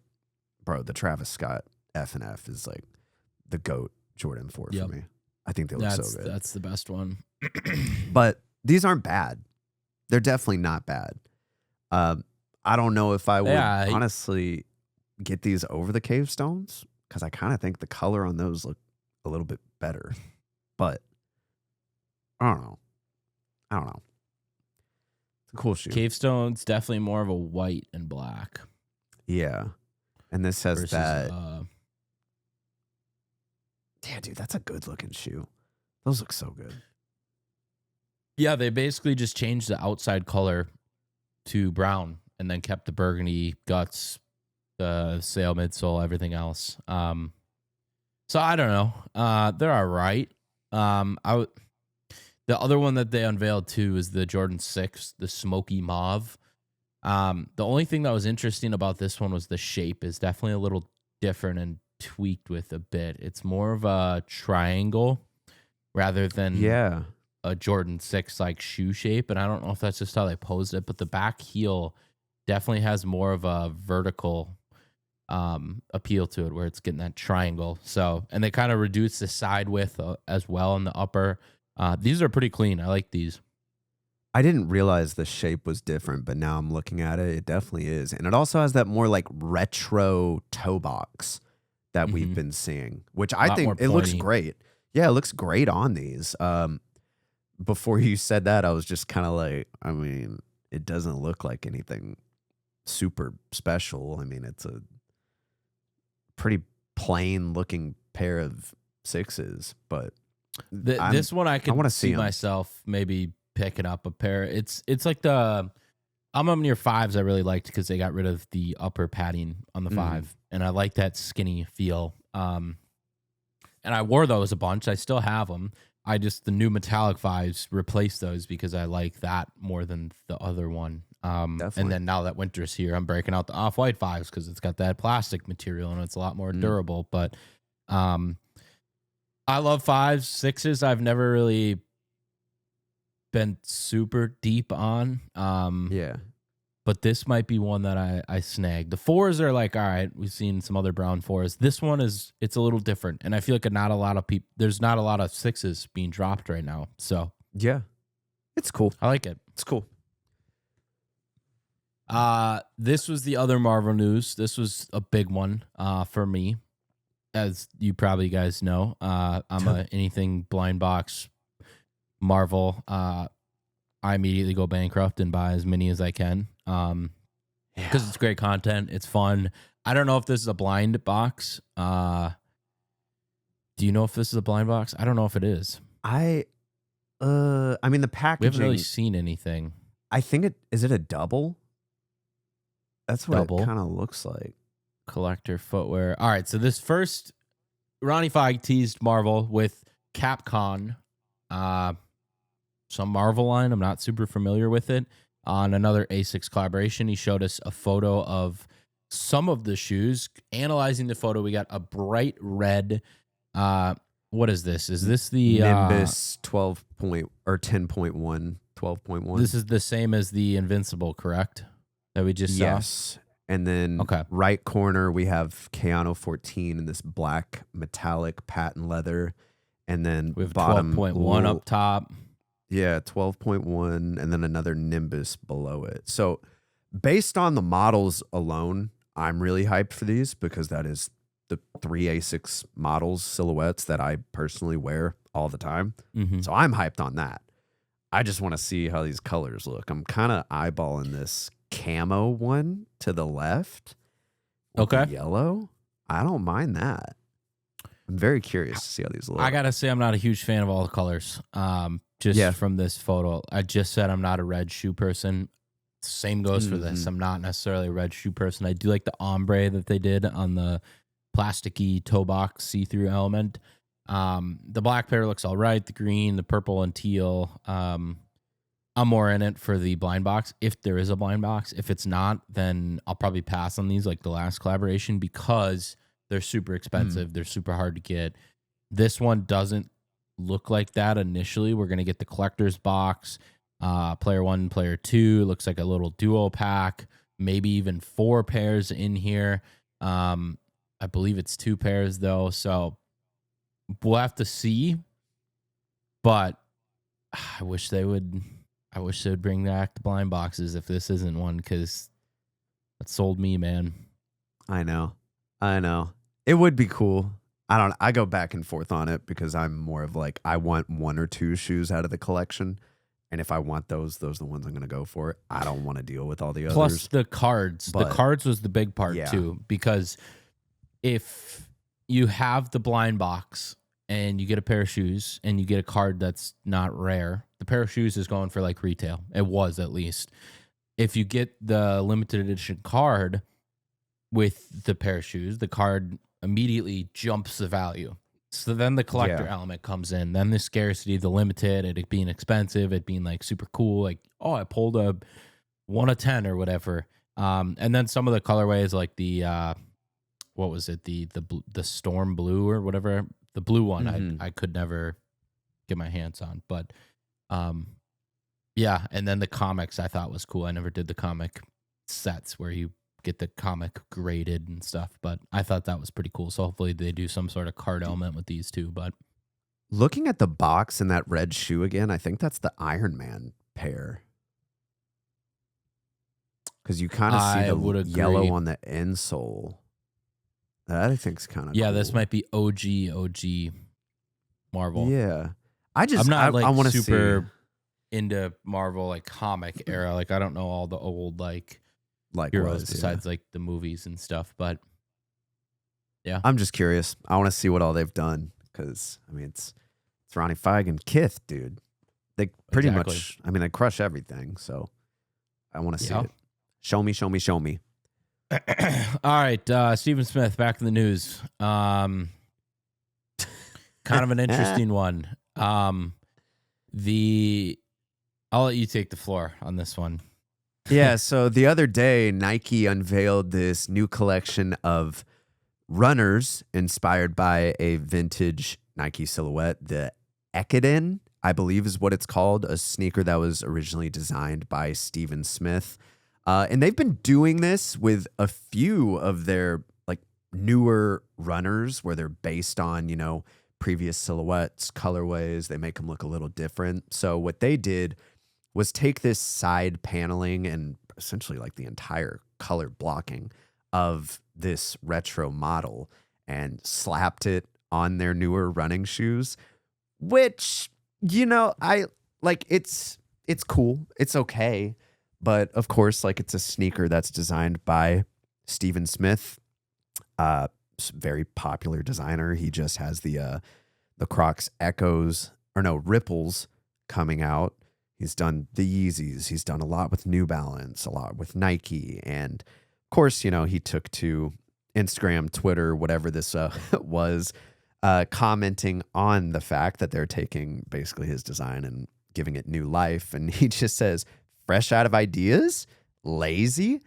bro, the Travis Scott F&F is like the GOAT Jordan 4 for me. I think they look so good. That's the best one. But these aren't bad. They're definitely not bad. I don't know if I would honestly get these over the cave stones because I kind of think the color on those look a little bit better. But I don't know. It's a cool shoe. Cave Stone's definitely more of a white and black. Yeah. And this has versus, that. Yeah, dude, that's a good looking shoe. Those look so good. Yeah, they basically just changed the outside color to brown and then kept the burgundy guts, the sail midsole, everything else. So I don't know. They're all right. The other one that they unveiled too is the Jordan 6, the smoky mauve. The only thing that was interesting about this one was the shape is definitely a little different and tweaked with a bit. It's more of a triangle rather than a Jordan 6 like shoe shape. And I don't know if that's just how they posed it, but the back heel definitely has more of a vertical appeal to it where it's getting that triangle. So, and they kind of reduce the side width as well in the upper. These are pretty clean. I like these. I didn't realize the shape was different, but now I'm looking at it. It definitely is. And it also has that more like retro toe box that we've been seeing, which I think it looks great. Yeah, it looks great on these. Before you said that, I was just kind of like, I mean, it doesn't look like anything super special. I mean, it's a pretty plain looking pair of 6s, but this one I could see 'em. myself maybe picking up a pair. It's like the A Ma Maniere 5s I really liked because they got rid of the upper padding on the 5, and I like that skinny feel. And I wore those a bunch. I still have them. The new metallic 5s replaced those because I like that more than the other one. And then now that winter's here, I'm breaking out the off-white 5s because it's got that plastic material and it's a lot more durable. But I love 5s. 6s I've never really been super deep on. But this might be one that I snagged. The 4s are like, all right, we've seen some other brown 4s. This one it's a little different. And I feel like there's not a lot of 6s being dropped right now. So yeah, it's cool. I like it. It's cool. This was the other Marvel news. This was a big one for me. As you probably guys know, I'm a anything blind box Marvel. I immediately go bankrupt and buy as many as I can because it's great content. It's fun. I don't know if this is a blind box. Do you know if this is a blind box? I don't know if it is. I mean, the packaging. We haven't really seen anything. I think is it a double? That's what it kind of looks like. Collector footwear. All right, so this first, Ronnie Feig teased Marvel with Capcom, some Marvel line. I'm not super familiar with it. On another ASICS collaboration, he showed us a photo of some of the shoes. Analyzing the photo, we got a bright red. What is this? Is this the Nimbus 10.1, 12.1? This is the same as the Invincible, correct? That we just saw? Yes. And then right corner, we have Keanu 14 in this black metallic patent leather. And then we have bottom 12.1 up top. Yeah, 12.1, and then another Nimbus below it. So based on the models alone, I'm really hyped for these because that is the 3 ASICS models, silhouettes that I personally wear all the time. So I'm hyped on that. I just want to see how these colors look. I'm kind of eyeballing this camo one to the left. Okay. Yellow. I don't mind that. I'm very curious to see how these look. I got to say, I'm not a huge fan of all the colors. From this photo. I just said I'm not a red shoe person. Same goes for this. I'm not necessarily a red shoe person. I do like the ombre that they did on the plasticky toe box see-through element. The black pair looks all right. The green, the purple, and teal. I'm more in it for the blind box, if there is a blind box. If it's not, then I'll probably pass on these like the last collaboration because they're super expensive. They're super hard to get. This one doesn't look like that initially. We're going to get the collector's box, player 1, player 2. Looks like a little duo pack, maybe even 4 pairs in here. I believe it's 2 pairs though, so we'll have to see. But I wish they would bring back the blind boxes if this isn't one, because that sold me, man. I know. It would be cool. I go back and forth on it because I'm more of like, I want one or two shoes out of the collection. And if I want those are the ones I'm going to go for. I don't want to deal with all the others. Plus the cards. The cards was the big part too, because if you have the blind box and you get a pair of shoes and you get a card that's not rare, the pair of shoes is going for like retail. It was, at least. If you get the limited edition card with the pair of shoes, the card immediately jumps the value. So then the collector element comes in. Then the scarcity, the limited, it being expensive, it being like super cool. Like, oh, I pulled a 1 of 10 or whatever. And then some of the colorways, like the what was it? The storm blue or whatever. The blue one, I could never get my hands on. But yeah, and then the comics I thought was cool. I never did the comic sets where you get the comic graded and stuff, but I thought that was pretty cool. So hopefully they do some sort of card element with these two. But looking at the box and that red shoe again, I think that's the Iron Man pair. Because you kind of see the yellow on the insole. That I think is kind of cool. This might be OG Marvel. Yeah. I'm not like I want to super into Marvel like comic era. Like I don't know all the old like heroes besides like the movies and stuff. But yeah, I'm just curious. I want to see what all they've done because I mean it's Ronnie Feig and KITH, dude. They pretty much. I mean they crush everything. So I want to see it. Show me. All right, Stephen Smith, back in the news. Kind of an interesting one. I'll let you take the floor on this one. Yeah, so the other day, Nike unveiled this new collection of runners inspired by a vintage Nike silhouette. The Ekiden, I believe is what it's called, a sneaker that was originally designed by Stephen Smith. And they've been doing this with a few of their like newer runners where they're based on, you know, previous silhouettes, colorways. They make them look a little different. So what they did was take this side paneling and essentially like the entire color blocking of this retro model and slapped it on their newer running shoes, which, you know, I like it's cool. It's okay. But of course, like it's a sneaker that's designed by Stephen Smith, very popular designer. He just has the Crocs Ripples coming out. He's done the Yeezys. He's done a lot with New Balance, a lot with Nike. And of course, you know, he took to Instagram, Twitter, whatever this was, commenting on the fact that they're taking basically his design and giving it new life. And he just says, fresh out of ideas, lazy,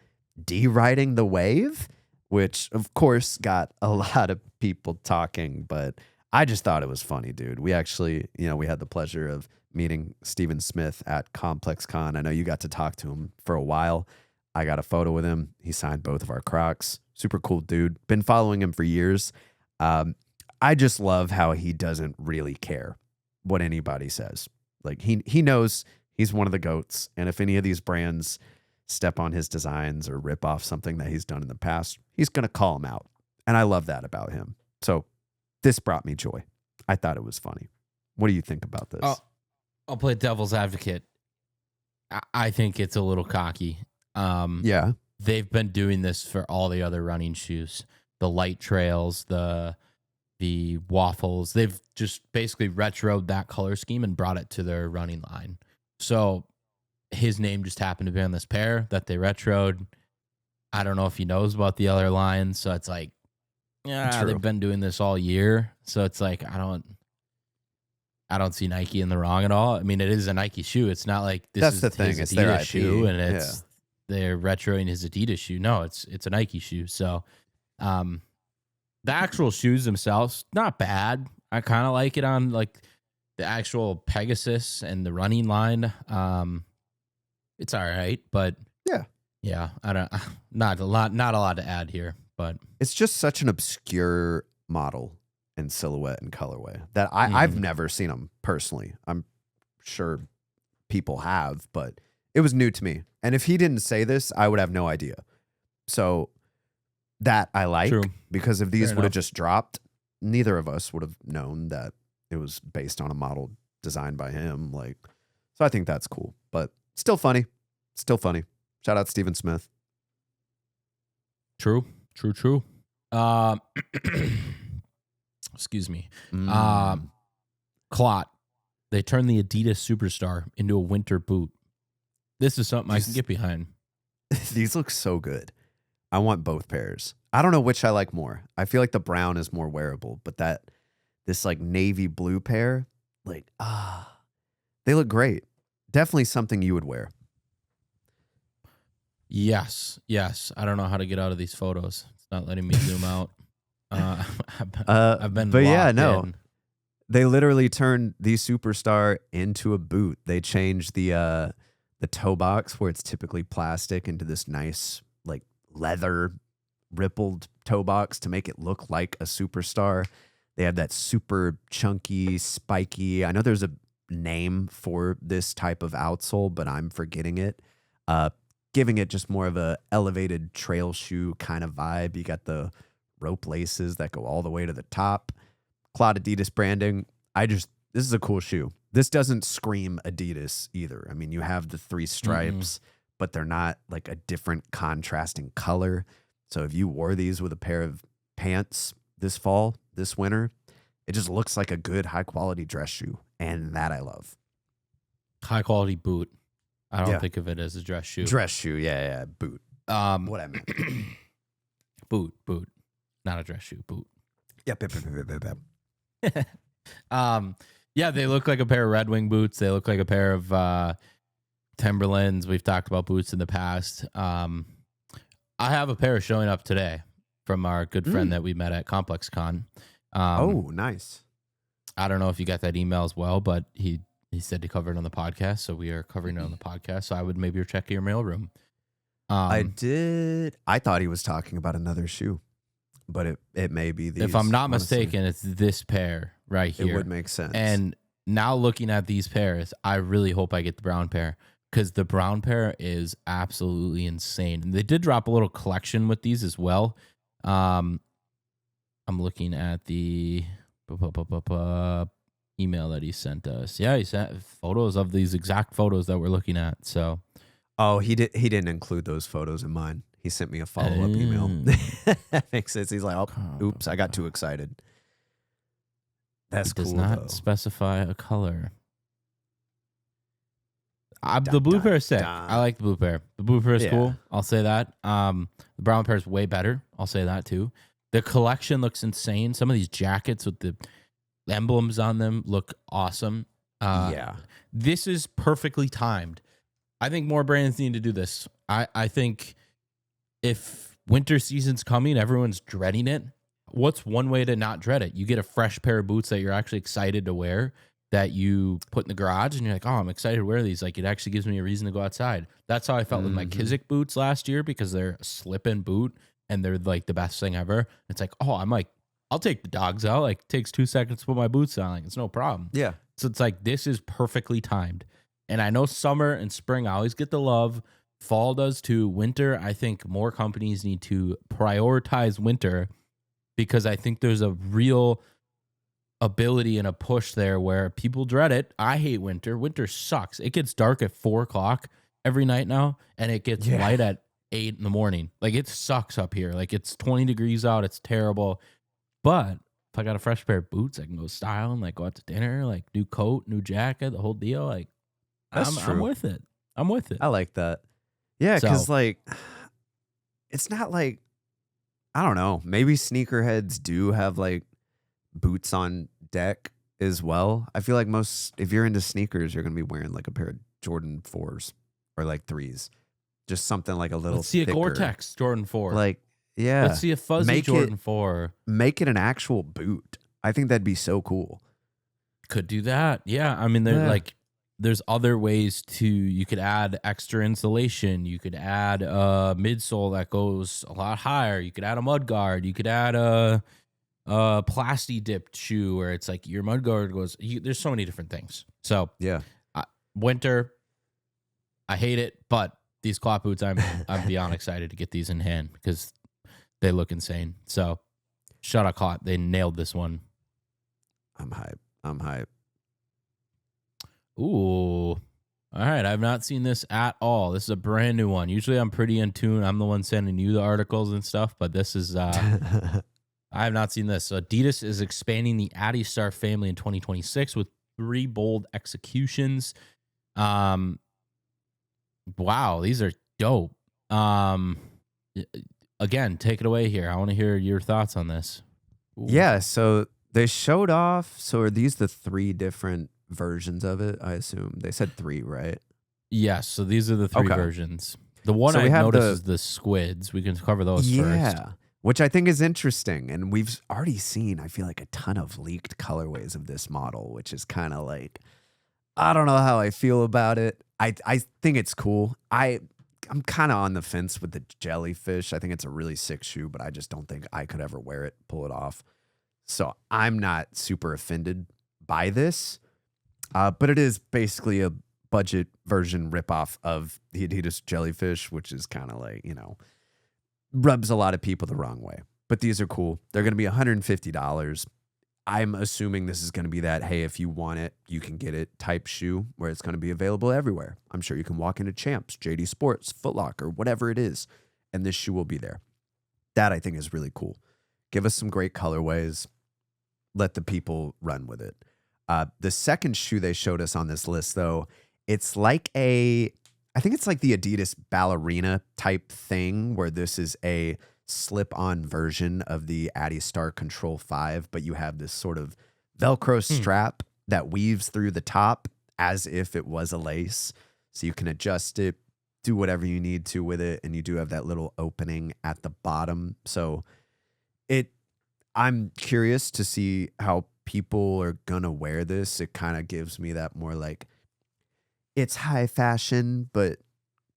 de-riding the wave, which of course got a lot of people talking, but I just thought it was funny, dude. We actually, you know, we had the pleasure of meeting Stephen Smith at Complex Con. I know you got to talk to him for a while. I got a photo with him. He signed both of our Crocs. Super cool dude. Been following him for years. I just love how he doesn't really care what anybody says. Like he knows he's one of the GOATs. And if any of these brands step on his designs or rip off something that he's done in the past, he's going to call them out. And I love that about him. So this brought me joy. I thought it was funny. What do you think about this? I'll play devil's advocate. I think it's a little cocky. Yeah. They've been doing this for all the other running shoes. The light trails, the waffles. They've just basically retroed that color scheme and brought it to their running line. So his name just happened to be on this pair that they retroed. I don't know if he knows about the other lines. So it's like, yeah, they've been doing this all year. So it's like, I don't see Nike in the wrong at all. I mean, it is a Nike shoe. It's not like that's the thing. His it's their Adidas IP. shoe and they're retroing his Adidas shoe. No, it's a Nike shoe. So the actual shoes themselves, not bad. I kind of like it on like the actual Pegasus and the running line. It's all right, but yeah, I don't not a lot to add here, but it's just such an obscure model and silhouette and colorway that I've never seen them personally. I'm sure people have, but it was new to me. And if he didn't say this, I would have no idea. So That I like, True. because if these Fair would have enough. just dropped, neither of us would have known that it was based on a model designed by him. Like, so I think that's cool, but still funny. Still funny. Shout out Steven Smith. True. Excuse me. CLOT. They turned the Adidas Superstar into a winter boot. This is something I can get behind. These look so good. I want both pairs. I don't know which I like more. I feel like the brown is more wearable, but this like navy blue pair, like, they look great. Definitely something you would wear. Yes. I don't know how to get out of these photos. It's not letting me zoom out. I've been but yeah, locked no. in. They literally turned the Superstar into a boot. They changed the toe box, where it's typically plastic, into this nice like leather rippled toe box to make it look like a Superstar. They have that super chunky, spiky. I know there's a name for this type of outsole, but I'm forgetting it. Giving it just more of a elevated trail shoe kind of vibe. You got the rope laces that go all the way to the top. CLOT Adidas branding. This is a cool shoe. This doesn't scream Adidas either. I mean, you have the 3 stripes, but they're not like a different contrasting color. So if you wore these with a pair of pants this fall, this winter, it just looks like a good high quality dress shoe. And that I love. High quality boot. I don't think of it as a dress shoe. Dress shoe, yeah, boot. What I meant. Boot. Not a dress shoe, boot. Yep. Yeah, they look like a pair of Red Wing boots. They look like a pair of Timberlands. We've talked about boots in the past. I have a pair showing up today from our good friend that we met at Complex Con. Nice. I don't know if you got that email as well, but he said to cover it on the podcast, so we are covering it on the podcast. So I would maybe check your mailroom. I did. I thought he was talking about another shoe, but it may be these. If I'm not honestly. mistaken, it's this pair right here. It would make sense. And now looking at these pairs, I really hope I get the brown pair, because the brown pair is absolutely insane. And they did drop a little collection with these as well. I'm looking at the email that he sent us. Yeah, he sent photos of these exact photos that we're looking at. So, he didn't include those photos in mine. He sent me a follow-up email. That makes sense. He's like, oops, I got too excited. That's cool. Does not though. specify a color. The blue pair is sick. I like the blue pair. The blue pair is cool. I'll say that. The brown pair is way better. I'll say that too. The collection looks insane. Some of these jackets with the emblems on them look awesome. This is perfectly timed. I think more brands need to do this. I think if winter season's coming, everyone's dreading it. What's one way to not dread it? You get a fresh pair of boots that you're actually excited to wear, that you put in the garage, and you're like, oh, I'm excited to wear these. Like, it actually gives me a reason to go outside. That's how I felt with my KITH boots last year, because they're a slip-in boot and they're like the best thing ever. It's like, oh, I'm like, I'll take the dogs out. Like, it takes 2 seconds to put my boots on. Like, it's no problem. Yeah. So it's like, this is perfectly timed. And I know summer and spring always get the love. Fall does too. Winter, I think more companies need to prioritize winter, because I think there's a real ability and a push there where people dread it. I hate winter. Winter sucks. It gets dark at 4:00 every night now, and it gets light at 8 in the morning. Like, it sucks up here. Like, it's 20 degrees out. It's terrible. But if I got a fresh pair of boots, I can go styling, like go out to dinner, like new coat, new jacket, the whole deal. Like, I'm with it. I'm with it. I like that. Yeah, because like, it's not like, I don't know, maybe sneakerheads do have like boots on deck as well. I feel like if you're into sneakers, you're going to be wearing like a pair of Jordan 4s or like 3s. Just something like a little Let's see thicker. a Gore-Tex Jordan 4. Like, yeah. Let's see a fuzzy Jordan 4. Make it an actual boot. I think that'd be so cool. Could do that. Yeah. I mean, there's other ways you could add extra insulation. You could add a midsole that goes a lot higher. You could add a mud guard. You could add a plasti dipped shoe where it's like your mud guard goes. There's so many different things. So yeah, winter, I hate it, but these CLOT boots, I'm beyond excited to get these in hand, because they look insane. So shout out CLOT. They nailed this one. I'm hype. Ooh. All right, I've not seen this at all. This is a brand new one. Usually I'm pretty in tune. I'm the one sending you the articles and stuff, but this is I have not seen this. So Adidas is expanding the Adistar family in 2026 with 3 bold executions. Wow, these are dope. Again, take it away here. I want to hear your thoughts on this. Ooh. Yeah, so they showed off. So are these the 3 different versions of it? I assume they said 3, right? Yes. So these are the 3 versions. The one so I noticed is the squids. We can cover those first. Which I think is interesting. And we've already seen, I feel like, a ton of leaked colorways of this model, which is kind of like, I don't know how I feel about it. I think it's cool. I'm kind of on the fence with the jellyfish. I think it's a really sick shoe, but I just don't think I could ever wear it, pull it off. So I'm not super offended by this. But it is basically a budget version ripoff of the Adidas jellyfish, which is kind of like, rubs a lot of people the wrong way. But these are cool. They're going to be $150. I'm assuming this is going to be that, hey, if you want it, you can get it type shoe where it's going to be available everywhere. I'm sure you can walk into Champs, JD Sports, Foot Locker, whatever it is, and this shoe will be there. That I think is really cool. Give us some great colorways. Let the people run with it. The second shoe they showed us on this list, though, it's like I think it's like the Adidas ballerina type thing where this is a slip-on version of the Adistar Control 5, but you have this sort of Velcro strap that weaves through the top as if it was a lace. So you can adjust it, do whatever you need to with it, and you do have that little opening at the bottom. So I'm curious to see how people are gonna wear this. It kind of gives me that more like it's high fashion, but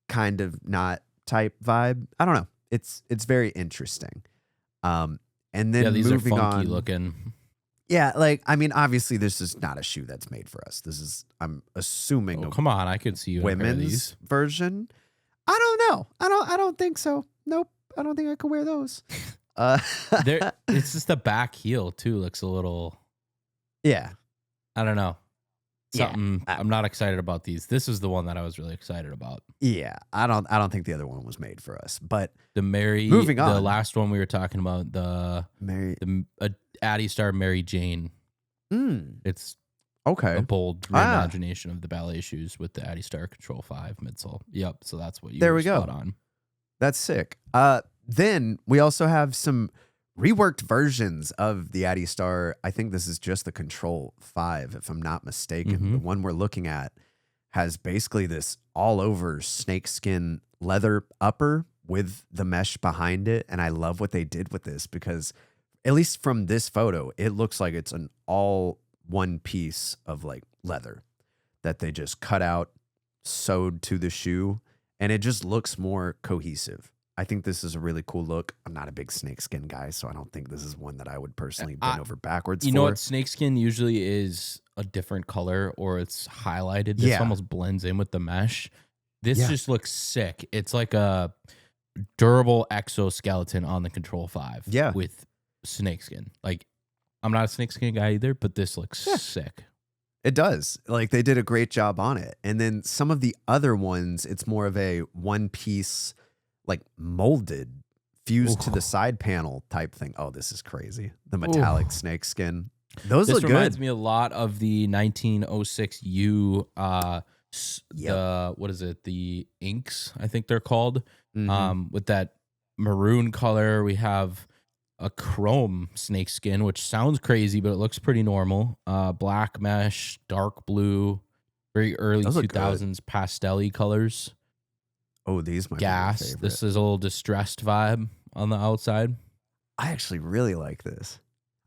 kind of not type vibe. I don't know. It's very interesting. And then these moving are funky on, looking. Yeah, like I mean, obviously this is not a shoe that's made for us. This is, I'm assuming, come on, I could see you women's version. I don't know. I don't think so. Nope. I don't think I could wear those. It's just the back heel too. Looks a little. Yeah. I don't know. Something. Yeah. I'm not excited about these. This is the one that I was really excited about. Yeah. I don't think the other one was made for us. But moving on. The last one we were talking about, the Adistar Mary Jane. It's okay. A bold reimagination of the ballet shoes with the Adistar Control 5 midsole. Yep. So that's what you there were we go. spot on. That's sick. Then we also have some reworked versions of the Adistar. I think this is just the Control 5, if I'm not mistaken. The one we're looking at has basically this all over snakeskin leather upper with the mesh behind it. And I love what they did with this because at least from this photo, it looks like it's an all one piece of like leather that they just cut out, sewed to the shoe, and it just looks more cohesive. I think this is a really cool look. I'm not a big snakeskin guy, so I don't think this is one that I would personally bend over backwards for. You know what? Snakeskin usually is a different color or it's highlighted. This almost blends in with the mesh. This just looks sick. It's like a durable exoskeleton on the Control 5 with snakeskin. Like, I'm not a snakeskin guy either, but this looks sick. It does. Like, they did a great job on it. And then some of the other ones, it's more of a one piece, like molded, fused to the side panel type thing. Oh, this is crazy. The metallic snakeskin. Those look good. This reminds me a lot of the 1906 U, what is it? The inks, I think they're called. With that maroon color, we have a chrome snakeskin, which sounds crazy, but it looks pretty normal. Black mesh, dark blue, very early 2000s pastel-y colors. Oh, these might gas. Be my favorite. This is a little distressed vibe on the outside. I actually really like this.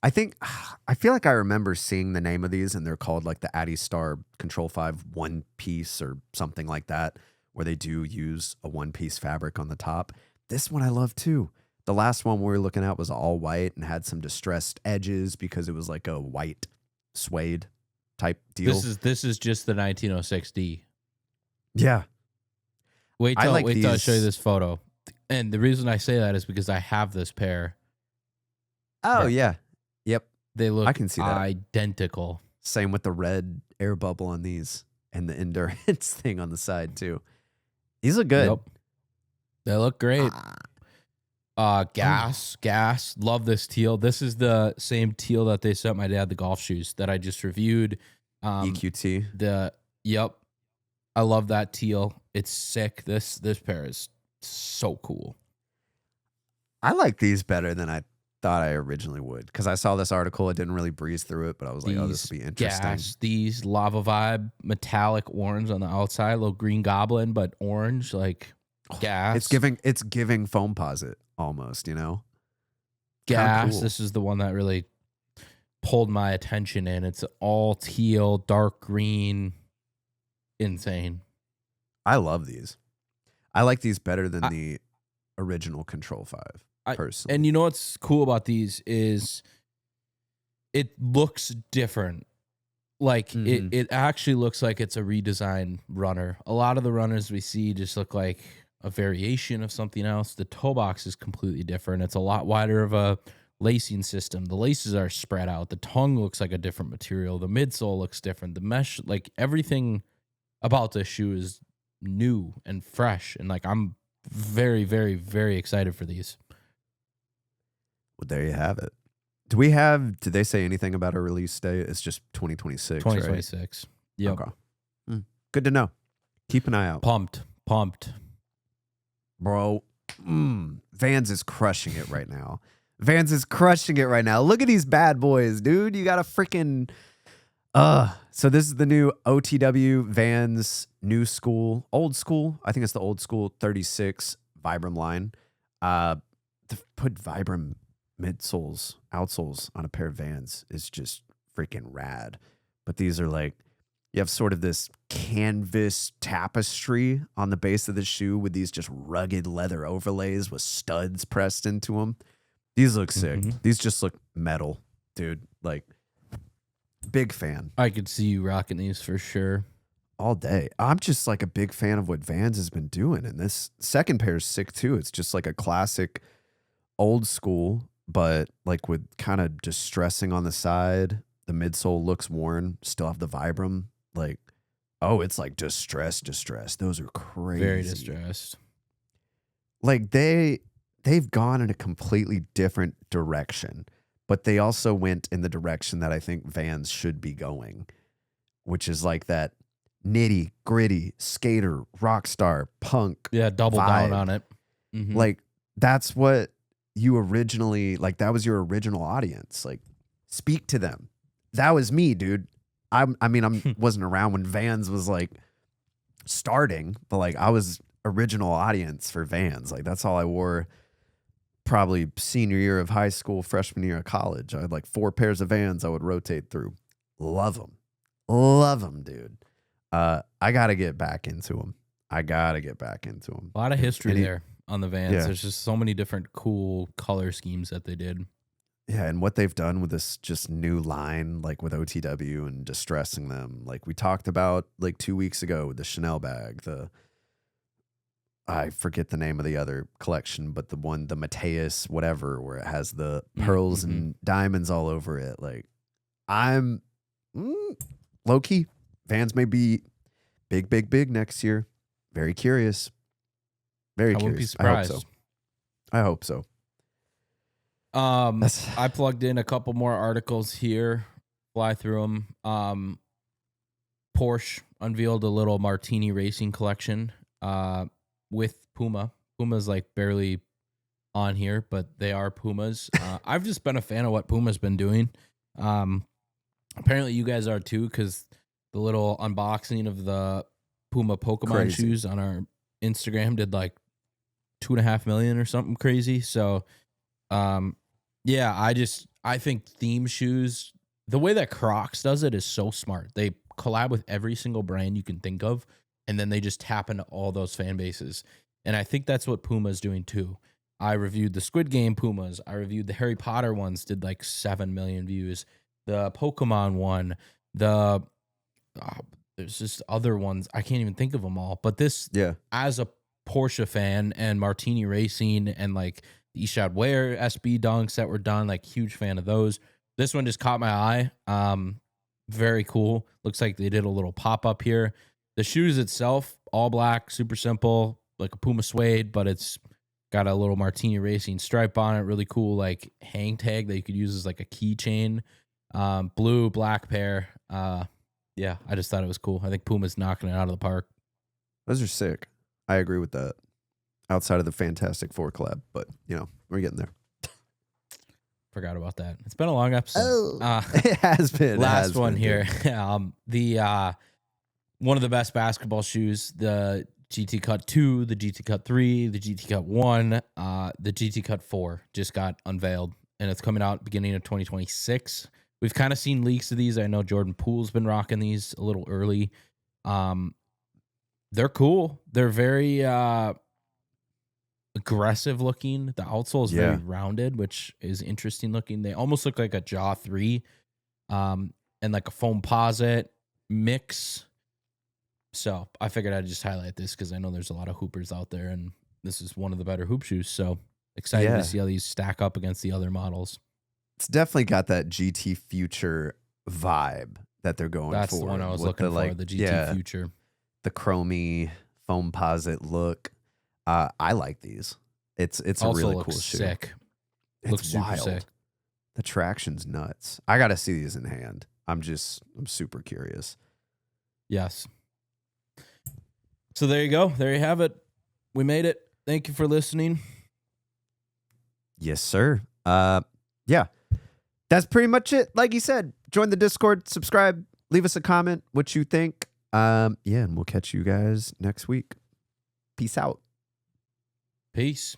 I feel like I remember seeing the name of these, and they're called like the Adistar Control 5 one piece or something like that, where they do use a one piece fabric on the top. This one I love too. The last one we were looking at was all white and had some distressed edges because it was like a white suede type deal. This is just the 1906D. Yeah. Wait till I show you this photo. And the reason I say that is because I have this pair. Oh yeah, yep. They look I can see that. identical. Same with the red air bubble on these and the endurance thing on the side too. These look good. Yep. They look great. Gas. Love this teal. This is the same teal that they sent my dad the golf shoes that I just reviewed. EQT. Yep. I love that teal. It's sick. This pair is so cool. I like these better than I thought I originally would because I saw this article. I didn't really breeze through it, but I was like, oh, this will be interesting. These Lava Vibe metallic orange on the outside, little green goblin, but orange, like gas. It's giving foam posit almost, you know? Gas. Cool. This is the one that really pulled my attention in. It's all teal, dark green. Insane. I love these. I like these better than the original Control 5. Personally. And you know what's cool about these is it looks different. Like it actually looks like it's a redesigned runner. A lot of the runners we see just look like a variation of something else. The toe box is completely different. It's a lot wider of a lacing system. The laces are spread out. The tongue looks like a different material. The midsole looks different. The mesh, like everything about this shoe is new and fresh. And like I'm very, very, very excited for these. Well, there you have it. Did they say anything about a release date? It's just 2026, 2026. Right? Yep. Okay. Good to know. Keep an eye out. Pumped. Bro, Vans is crushing it right now. Look at these bad boys, dude. You got a freaking... So this is the new OTW Vans old school. I think it's the old school 36 Vibram line. To put Vibram outsoles on a pair of Vans is just freaking rad. But these are like, you have sort of this canvas tapestry on the base of the shoe with these just rugged leather overlays with studs pressed into them. These look sick. These just look metal, dude. Like, big fan. I could see you rocking these for sure. All day. I'm just like a big fan of what Vans has been doing. And this second pair is sick too. It's just like a classic old school, but like with kind of distressing on the side. The midsole looks worn. Still have the Vibram. Like, oh, it's like distressed. Those are crazy. Very distressed. Like they've gone in a completely different direction, but they also went in the direction that I think Vans should be going, which is like that nitty gritty skater, rock star, punk. Yeah, double vibe. down on it. Like that's what you originally, like that was your original audience. Like speak to them. That was me, dude. I wasn't around when Vans was like starting, but like I was original audience for Vans. Like that's all I wore probably senior year of high school, freshman year of college. I had like 4 pairs of Vans I would rotate through. Love them, dude. I got to get back into them. A lot of history there on the Vans. Yeah. There's just so many different cool color schemes that they did. Yeah, and what they've done with this just new line, like with OTW and distressing them, like we talked about like 2 weeks ago with the Chanel bag, I forget the name of the other collection, but the Mateus whatever, where it has the pearls and diamonds all over it. Like I'm low key, Vans may be big next year. Very curious. I wouldn't be surprised. I hope so. I plugged in a couple more articles here. Fly through them. Porsche unveiled a little Martini racing collection with Puma. Puma's like barely on here, but they are Pumas. I've just been a fan of what Puma's been doing. Apparently you guys are too, because the little unboxing of the Puma Pokemon shoes on our Instagram did like 2.5 million or something crazy. So, yeah, I think theme shoes, the way that Crocs does it is so smart. They collab with every single brand you can think of, and then they just tap into all those fan bases. And I think that's what Puma's doing too. I reviewed the Squid Game Pumas. I reviewed the Harry Potter ones, did like 7 million views. The Pokemon one, there's just other ones. I can't even think of them all. But this, as a Porsche fan and Martini Racing and like the Ishad Ware SB dunks that were done. Like huge fan of those. This one just caught my eye. Very cool. Looks like they did a little pop up here. The shoes itself, all black, super simple, like a Puma suede, but it's got a little Martini Racing stripe on it. Really cool, like hang tag that you could use as like a keychain. Blue, black pair. Yeah, I just thought it was cool. I think Puma's knocking it out of the park. Those are sick. I agree with that. Outside of the Fantastic Four collab, but you know, we're getting there. Forgot about that. It's been a long episode. It has been. Last one here. The one of the best basketball shoes, the GT Cut 2, the GT Cut 3, the GT Cut 1, the GT Cut 4 just got unveiled, and it's coming out beginning of 2026. We've kind of seen leaks of these. I know Jordan Poole's been rocking these a little early. They're cool. They're very aggressive looking. The outsole is very rounded, which is interesting looking. They almost look like a Jaw 3 and like a foam posit mix. So I figured I'd just highlight this because I know there's a lot of hoopers out there, and this is one of the better hoop shoes. So excited to see how these stack up against the other models. It's definitely got that GT Future vibe that they're going for. That's the one I was looking for, the GT Future. The chromy foam posit look. I like these. It's also a really cool shoe. Sick. It's looks super wild. sick. The traction's nuts. I got to see these in hand. I'm super curious. Yes. So there you go. There you have it. We made it. Thank you for listening. Yes, sir. Yeah. That's pretty much it. Like you said, join the Discord, subscribe, leave us a comment what you think. And we'll catch you guys next week. Peace out. Peace.